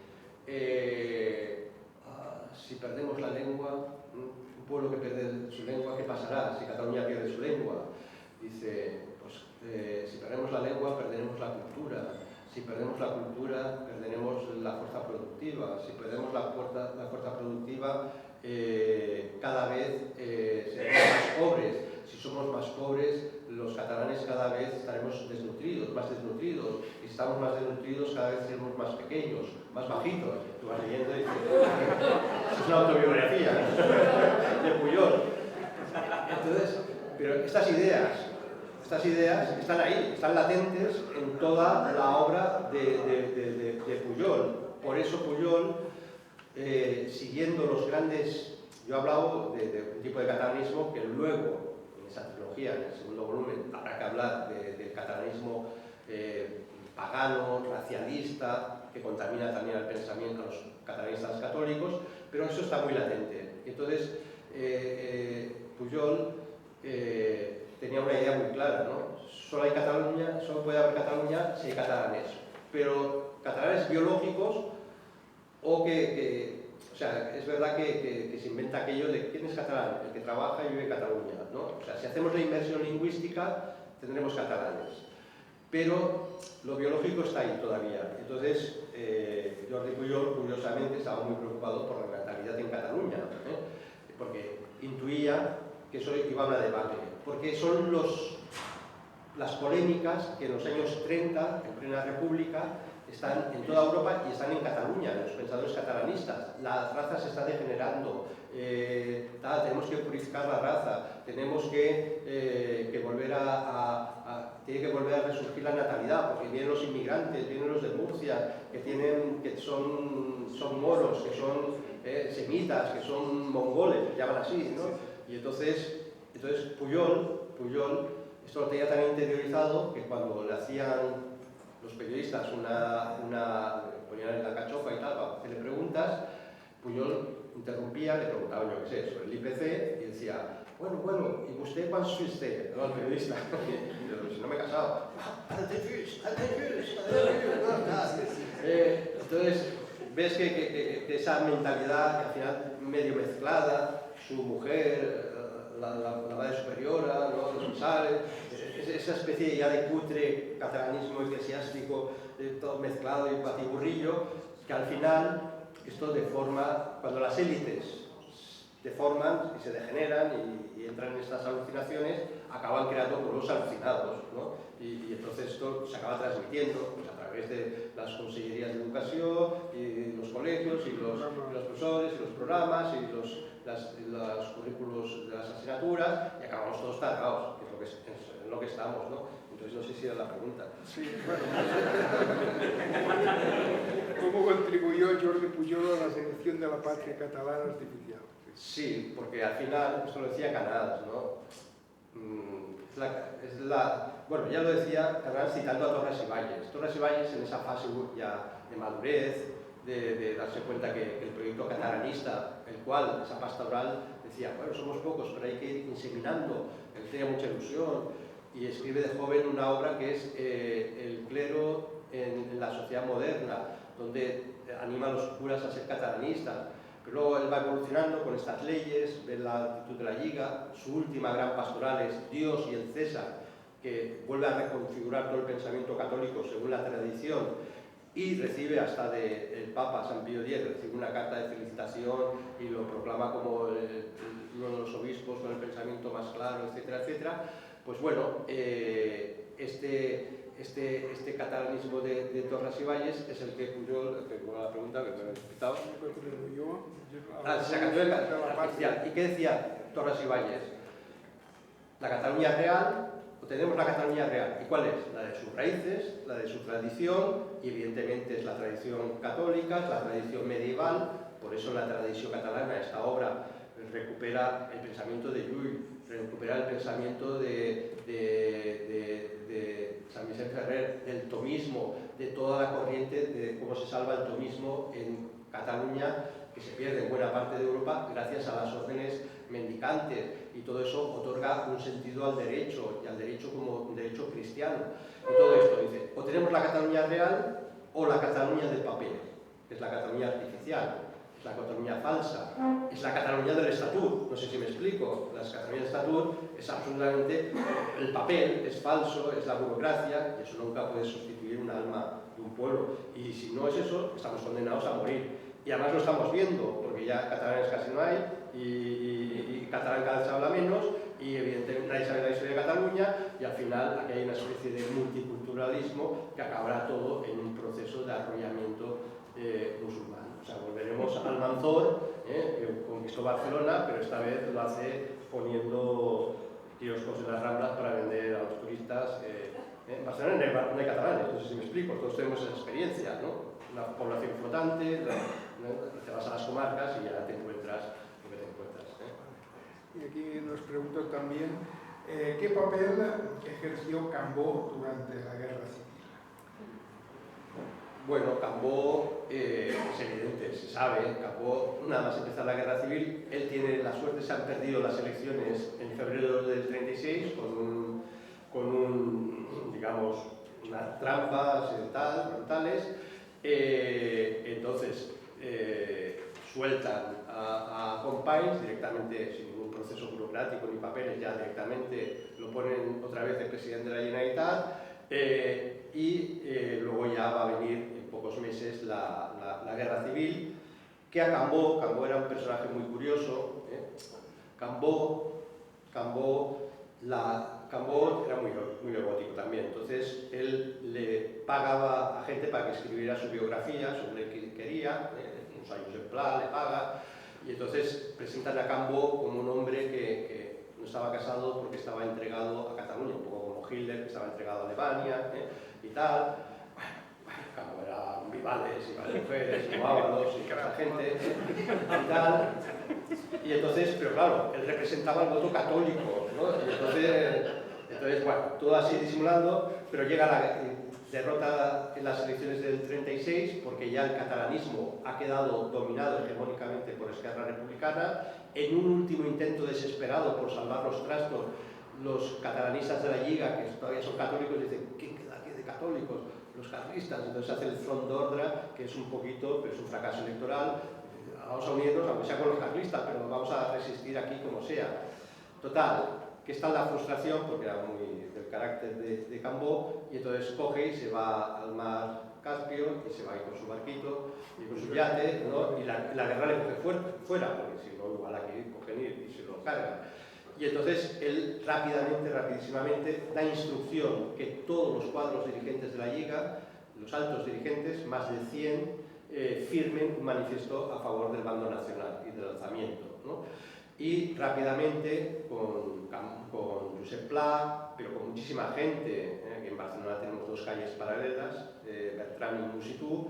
si perdemos la lengua, un pueblo que pierde su lengua, ¿qué pasará si Cataluña pierde su lengua? Dice, pues si perdemos la lengua, perderemos la cultura. Si perdemos la cultura, perderemos la fuerza productiva. Si perdemos la fuerza productiva, cada vez seremos más pobres. Si somos más pobres, los catalanes cada vez estaremos desnutridos, más desnutridos. Y si estamos más desnutridos, cada vez seremos más pequeños, más bajitos. Tú vas leyendo y dices, es una autobiografía de Pujol. Entonces, pero estas ideas están ahí, están latentes en toda la obra de Pujol. Por eso Pujol, siguiendo los grandes... Yo he hablado de un tipo de catalanismo que luego, en esa trilogía, en el segundo volumen, habrá que hablar del catalanismo pagano, racialista, que contamina también el pensamiento a los catalanistas católicos, pero eso está muy latente. Entonces, Pujol tenía una idea muy clara, ¿no? Solo puede haber Cataluña si hay catalanes, pero catalanes biológicos o o sea, es verdad que se inventa aquello de quién es catalán, el que trabaja y vive en Cataluña, ¿no? O sea, si hacemos la inversión lingüística, tendremos catalanes. Pero lo biológico está ahí todavía. Entonces, Jordi Pujol, curiosamente, estaba muy preocupado por la natalidad en Cataluña, porque intuía que eso iba a una debate, porque son las polémicas que en los años 30, en plena república, están en toda Europa y están en Cataluña, en los pensadores catalanistas. La raza se está degenerando, tenemos que purificar la raza, tenemos que volver tiene que volver a resurgir la natalidad, porque vienen los inmigrantes, vienen los de Murcia, que son moros, que son semitas, que son mongoles, llaman así, ¿no? Y entonces Pujol, esto lo tenía tan interiorizado que cuando le hacían los periodistas ponían en la cachofa y tal, para hacerle preguntas, Pujol interrumpía, le preguntaba yo qué sé, sobre el IPC, y decía, bueno, ¿y usted cuándo es usted? No, el periodista. Y yo, si no me he casado. Entonces, ves que esa mentalidad, que al final medio mezclada, su mujer, la madre superiora, ¿no? Los misales, esa especie ya de cutre catalanismo eclesiástico, todo mezclado y patiburrillo, que al final esto deforma, cuando las élites deforman y se degeneran y entran en estas alucinaciones, acaban creando pueblos alucinados, ¿no? Y entonces esto se acaba transmitiendo pues, a través de las consellerías de educación, y los colegios, y los profesores, y los programas, y los currículos de las asignaturas, y acabamos todos targados, que es en lo que estamos, ¿no? Entonces no sé si era la pregunta. Sí, bueno. ¿Cómo contribuyó Jordi Pujol a la selección de la patria catalana artificial? Sí, porque al final, esto lo decía Canals, ¿no? Bueno, ya lo decía Canals citando a Torras y Valles. Torras y Valles en esa fase ya de madurez, de darse cuenta que el proyecto catalanista, el cual, esa pastoral, decía, bueno, somos pocos, pero hay que ir inseminando. Él tenía mucha ilusión y escribe de joven una obra que es El clero en la sociedad moderna, donde anima a los curas a ser catalanistas. Pero luego él va evolucionando con estas leyes, ve la actitud de la Lliga, su última gran pastoral es Dios y el César, que vuelve a reconfigurar todo el pensamiento católico según la tradición, y recibe hasta del Papa San Pío X, recibe una carta de felicitación y lo proclama como uno de los obispos con el pensamiento más claro, etcétera, etcétera. Pues bueno, este catalanismo de Torras y Valles es el que Pujol, con la pregunta que me habéis quitado. ¿Y qué decía Torras y Valles? La Cataluña real, o tenemos la Cataluña real. ¿Y cuál es? La de sus raíces, la de su tradición, y evidentemente es la tradición católica, es la tradición medieval. Por eso la tradición catalana, esta obra, recupera el pensamiento de Llull, recupera el pensamiento de San Vicente Ferrer, del tomismo, de toda la corriente de cómo se salva el tomismo en Cataluña, que se pierde en buena parte de Europa gracias a las órdenes mendicantes, y todo eso otorga un sentido al derecho, y al derecho como un derecho cristiano. Y todo esto dice, o tenemos la Cataluña real o la Cataluña del papel, que es la Cataluña artificial, es la Cataluña falsa, es la Cataluña del Estatut. No sé si me explico. La Cataluña del Estatut es absolutamente el papel, es falso, es la burocracia, y eso nunca puede sustituir un alma de un pueblo. Y si no es eso, estamos condenados a morir. Y además lo estamos viendo, porque ya catalanes casi no hay, y catalán cada vez se habla menos, y evidentemente nadie sabe la historia de Cataluña, y al final aquí hay una especie de multiculturalismo que acabará todo en un proceso de arrollamiento musulmán. O sea, volveremos al Manzor, que conquistó Barcelona, pero esta vez lo hace poniendo kioscos en las Ramblas para vender a los turistas. En Barcelona no hay catalanes, no sé si me explico, todos tenemos esa experiencia, ¿no? Una población flotante, te vas a las comarcas y ya te encuentras lo que te encuentras. Y aquí nos pregunto también, ¿qué papel ejerció Cambó durante la Guerra Civil? Bueno, Cambó es evidente, se sabe, Cambó, nada más empezar la Guerra Civil, él tiene la suerte, se han perdido las elecciones en febrero del 36 digamos, unas trampas brutales. Entonces, sueltan a Companys directamente, sin ningún proceso burocrático ni papeles, ya directamente lo ponen otra vez de presidente de la Generalitat, y luego ya va a venir en pocos meses la Guerra Civil, que a Cambó era un personaje muy curioso. Cambó era muy erótico también, entonces él le pagaba a gente para que escribiera su biografía sobre el que quería, unos años en plan, le paga, y entonces presentan a Cambó como un hombre que no estaba casado porque estaba entregado a Cataluña, un poco como Hitler, que estaba entregado a Alemania y tal. Bueno, Cambó era vivales, iba de mujeres, tomábalos y cada gente y tal. Y entonces, pero claro, él representaba el voto católico, ¿no? Y entonces, bueno, todo así disimulando, pero llega la derrota en las elecciones del 36 porque ya el catalanismo ha quedado dominado hegemónicamente por Esquerra Republicana. En un último intento desesperado por salvar los trastos, los catalanistas de la Lliga, que todavía son católicos, dicen, ¿qué queda aquí de católicos? Los carlistas. Entonces hace el Front d'Ordre, que es un poquito, pero es un fracaso electoral. Vamos a unirnos, aunque sea con los carlistas, pero vamos a resistir aquí como sea. Total, que está en la frustración, porque era muy del carácter de Cambó, y entonces coge y se va al mar Caspio, y se va ahí con su barquito y con su yate, ¿no? Y la guerra le coge fuera, porque si no, igual aquí cogen y se lo cargan. Y entonces él rapidísimamente, da instrucción que todos los cuadros dirigentes de la Lliga, los altos dirigentes, más de 100, firmen un manifiesto a favor del bando nacional y del alzamiento, ¿no? Y rápidamente, con Josep Pla, pero con muchísima gente, que en Barcelona tenemos dos calles paralelas, Bertran y Musitú,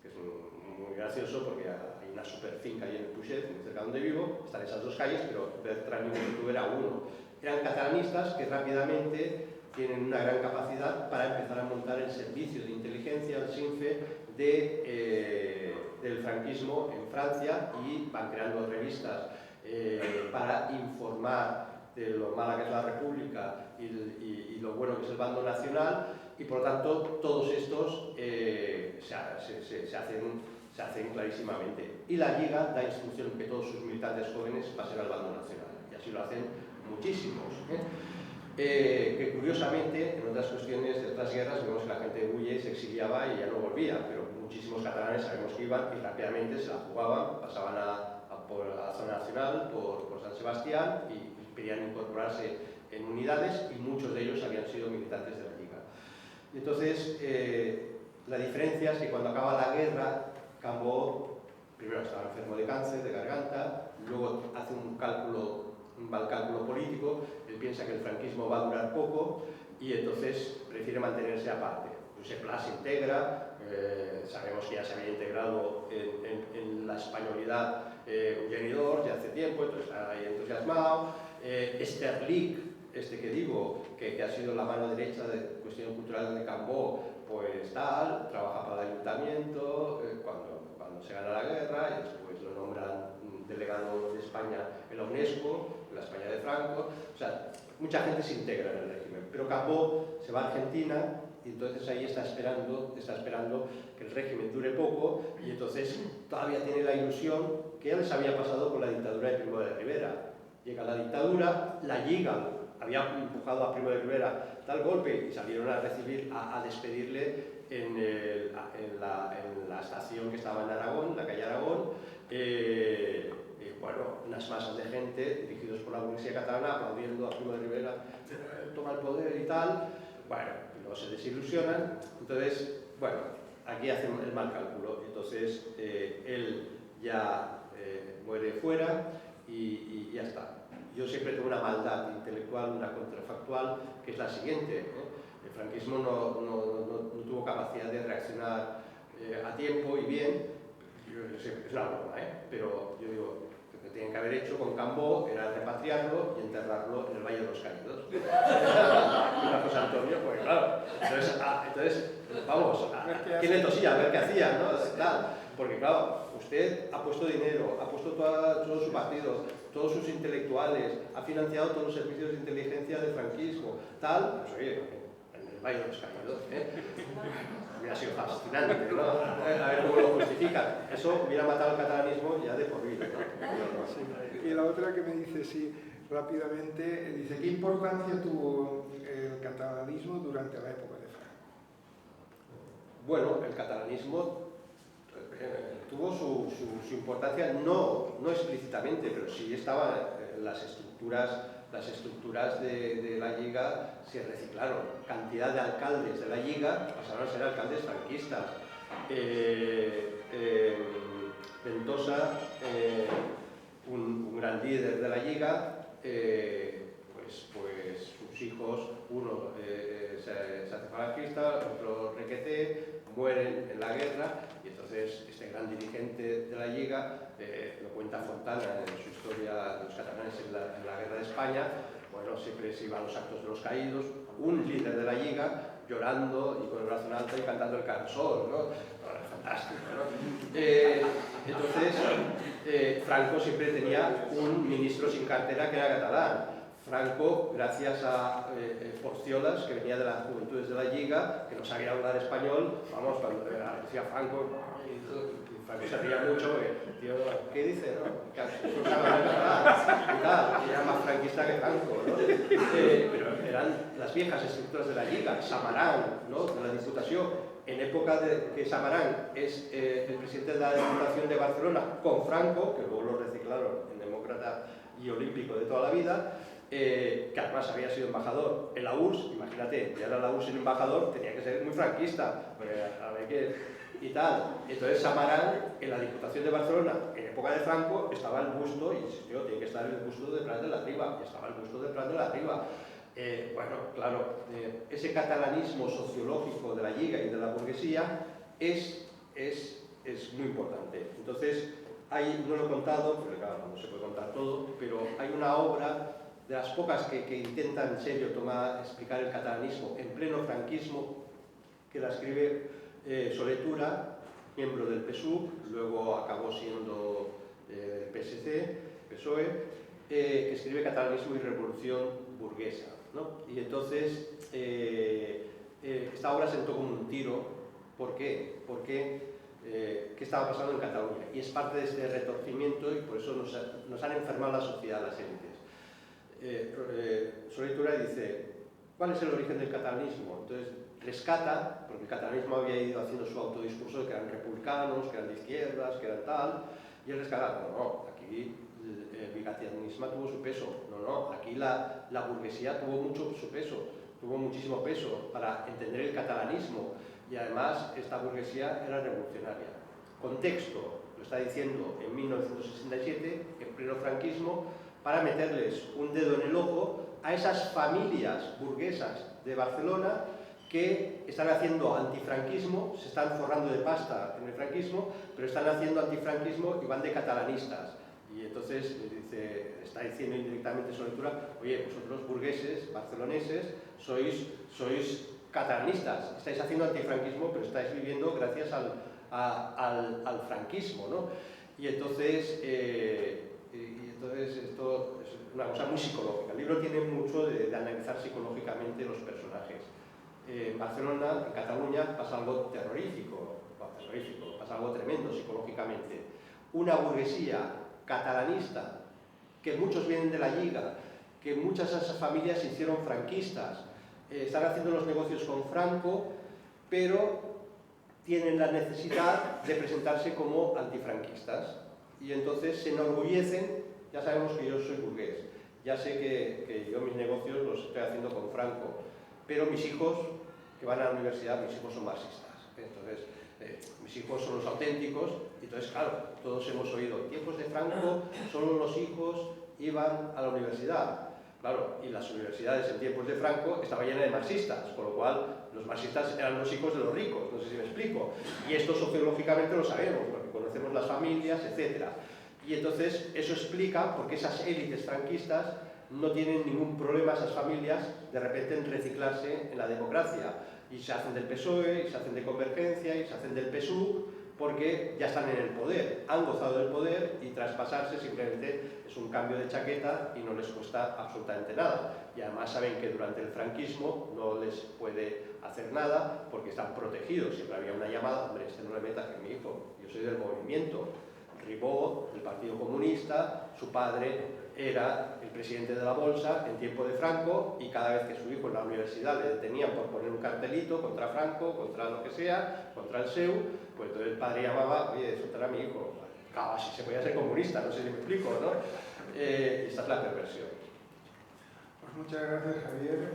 que es muy gracioso porque hay una super finca ahí en el Puget, muy cerca donde vivo, están esas dos calles, pero Bertran y Musitú era uno. Eran catalanistas que rápidamente tienen una gran capacidad para empezar a montar el servicio de inteligencia, el SINFE, del franquismo en Francia, y van creando revistas para informar de lo mala que es la República y lo bueno que es el bando nacional, y por lo tanto todos estos se hacen clarísimamente. Y la Lliga da instrucción que todos sus militantes jóvenes pasen al bando nacional, y así lo hacen muchísimos. Que curiosamente, en otras cuestiones de otras guerras, vemos que la gente huye, se exiliaba y ya no volvía, pero muchísimos catalanes sabemos que iban y rápidamente se la jugaban, pasaban por la zona nacional, por San Sebastián, y querían incorporarse en unidades, y muchos de ellos habían sido militantes de la Lliga. Y entonces, la diferencia es que cuando acaba la guerra, Cambó primero estaba enfermo de cáncer, de garganta, luego hace un mal cálculo político, él piensa que el franquismo va a durar poco y entonces prefiere mantenerse aparte. Josep Pla se integra, sabemos que ya se había integrado en la españolidad Eugeni ya hace tiempo, entonces está ahí entusiasmado. Sterlich, que digo, que ha sido la mano derecha de cuestión cultural de Cambó, pues tal, trabaja para el ayuntamiento cuando se gana la guerra, y después lo nombran delegado de España en la UNESCO, en la España de Franco. O sea, mucha gente se integra en el régimen, pero Cambó se va a Argentina y entonces ahí está esperando que el régimen dure poco, y entonces todavía tiene la ilusión que ya les había pasado con la dictadura de Primo de Rivera. Llega la dictadura, la Lliga había empujado a Primo de Rivera tal golpe y salieron a despedirle en la estación que estaba en Aragón, la calle Aragón. Bueno, unas masas de gente dirigidos por la burguesía catalana aplaudiendo a Primo de Rivera, toma el poder y tal. Bueno, luego se desilusionan. Entonces, bueno, aquí hacen el mal cálculo. Entonces, él ya muere fuera y ya está. Yo siempre tengo una maldad intelectual, una contrafactual, que es la siguiente. El franquismo no tuvo capacidad de reaccionar a tiempo y bien. Yo sé, es una broma, pero yo digo, lo que tenían que haber hecho con Cambó era repatriarlo y enterrarlo en el Valle de los Caídos. Una cosa, Antonio, pues claro. Entonces vamos, ¿quién le tosía? A ver qué hacía, ¿no? Tal. Porque claro, usted ha puesto dinero, ha puesto todo su partido, todos sus intelectuales, ha financiado todos los servicios de inteligencia del franquismo, tal, pues oye, en el Valle de los Caídos, hubiera sido fascinante, ¿no? A ver cómo lo justifican. Eso hubiera matado el catalanismo ya de por vida, ¿no? Sí. Y la otra que me dice, sí, rápidamente, dice, ¿qué importancia tuvo el catalanismo durante la época de Franco? Bueno, el catalanismo tuvo su importancia, no explícitamente, pero sí estaba en las estructuras de la Lliga se reciclaron. Cantidad de alcaldes de la Lliga pasaron a ser alcaldes franquistas. Ventosa, un gran líder de la Lliga, pues sus hijos, uno se hace falangista, otro requeté, mueren en la guerra, y entonces este gran dirigente de la Lliga, lo cuenta Fontana en su historia de los catalanes en la guerra de España, bueno, siempre se iba a los actos de los caídos, un líder de la Lliga llorando y con el brazo en alto y cantando el cançó, ¿no? Fantástico, ¿no? Entonces, Franco siempre tenía un ministro sin cartera que era catalán. Franco, gracias a Porciolas, que venía de las juventudes de la Lliga, que no sabía hablar español, vamos, cuando decía Franco, Franco se ría mucho, tío, ¿qué dice? No sabe hablar catalán, y tal, y era más franquista que Franco, ¿no? Pero eran las viejas estructuras de la Lliga, Samarán, ¿no? De la Diputación. En época de que Samarán es el presidente de la Diputación de Barcelona con Franco, que luego lo reciclaron en demócrata y olímpico de toda la vida, que además había sido embajador en la URSS, imagínate, ya era la URSS sin embajador, tenía que ser muy franquista, a ver qué, y tal. Entonces Samarán, en la Diputación de Barcelona, en época de Franco, estaba el busto, y insistió, tiene que estar el busto de Prat de la Riba, y estaba el busto de Prat de la Riba. Bueno, claro, ese catalanismo sociológico de la Lliga y de la burguesía es muy importante. Entonces, no lo he contado, porque claro, no se puede contar todo, pero hay una obra de las pocas que intentan en serio explicar el catalanismo en pleno franquismo, que la escribe Soletura, miembro del PSUV, luego acabó siendo PSC, PSOE, que escribe Catalanismo y Revolución Burguesa, ¿no? Y entonces esta obra sentó como un tiro. ¿Por qué? Porque qué estaba pasando en Cataluña, y es parte de este retorcimiento, y por eso nos han enfermado la sociedad, las élites. Soletura dice, ¿cuál es el origen del catalanismo? Entonces rescata, porque el catalanismo había ido haciendo su autodiscurso de que eran republicanos, que eran de izquierdas, que eran tal, y él rescata, no, aquí el bigatiernismo tuvo su peso, no, aquí la burguesía tuvo su peso, tuvo muchísimo peso para entender el catalanismo, y además esta burguesía era revolucionaria. Contexto, lo está diciendo en 1967, en pleno franquismo, para meterles un dedo en el ojo a esas familias burguesas de Barcelona que están haciendo antifranquismo, se están forrando de pasta en el franquismo, pero están haciendo antifranquismo y van de catalanistas. Y entonces está diciendo indirectamente Soletura, oye, vosotros burgueses, barceloneses, sois catalanistas, estáis haciendo antifranquismo, pero estáis viviendo gracias al franquismo, ¿no? Y entonces esto es una cosa muy psicológica. El libro tiene mucho de analizar psicológicamente los personajes. En Barcelona, en Cataluña, pasa algo terrorífico, pasa algo tremendo psicológicamente. Una burguesía catalanista, que muchos vienen de la Lliga, que muchas de esas familias se hicieron franquistas, están haciendo los negocios con Franco, pero tienen la necesidad de presentarse como antifranquistas. Y entonces se enorgullecen, ya sabemos que yo soy burgués, ya sé que yo mis negocios los estoy haciendo con Franco, pero mis hijos que van a la universidad, mis hijos son marxistas. Entonces, mis hijos son los auténticos, y entonces, claro, todos hemos oído, en tiempos de Franco solo los hijos iban a la universidad. Claro, y las universidades en tiempos de Franco estaban llenas de marxistas, con lo cual los marxistas eran los hijos de los ricos, no sé si me explico. Y esto sociológicamente lo sabemos, porque conocemos las familias, etc. Y entonces eso explica por qué esas élites franquistas no tienen ningún problema, esas familias, de repente en reciclarse en la democracia. Y se hacen del PSOE, y se hacen de Convergencia, y se hacen del PSUV, porque ya están en el poder, han gozado del poder, y traspasarse simplemente es un cambio de chaqueta y no les cuesta absolutamente nada. Y además saben que durante el franquismo no les puede hacer nada porque están protegidos. Siempre había una llamada, hombre, no le metas que mi hijo, yo soy del movimiento. Ribó, del Partido Comunista, su padre era el presidente de la Bolsa en tiempo de Franco, y cada vez que su hijo en la universidad le detenían por poner un cartelito contra Franco, contra lo que sea, contra el SEU, pues entonces el padre llamaba, oye, soltar a mi hijo, casi se podía ser comunista, no sé si me explico, ¿no? Esta es la perversión. Pues muchas gracias, Javier.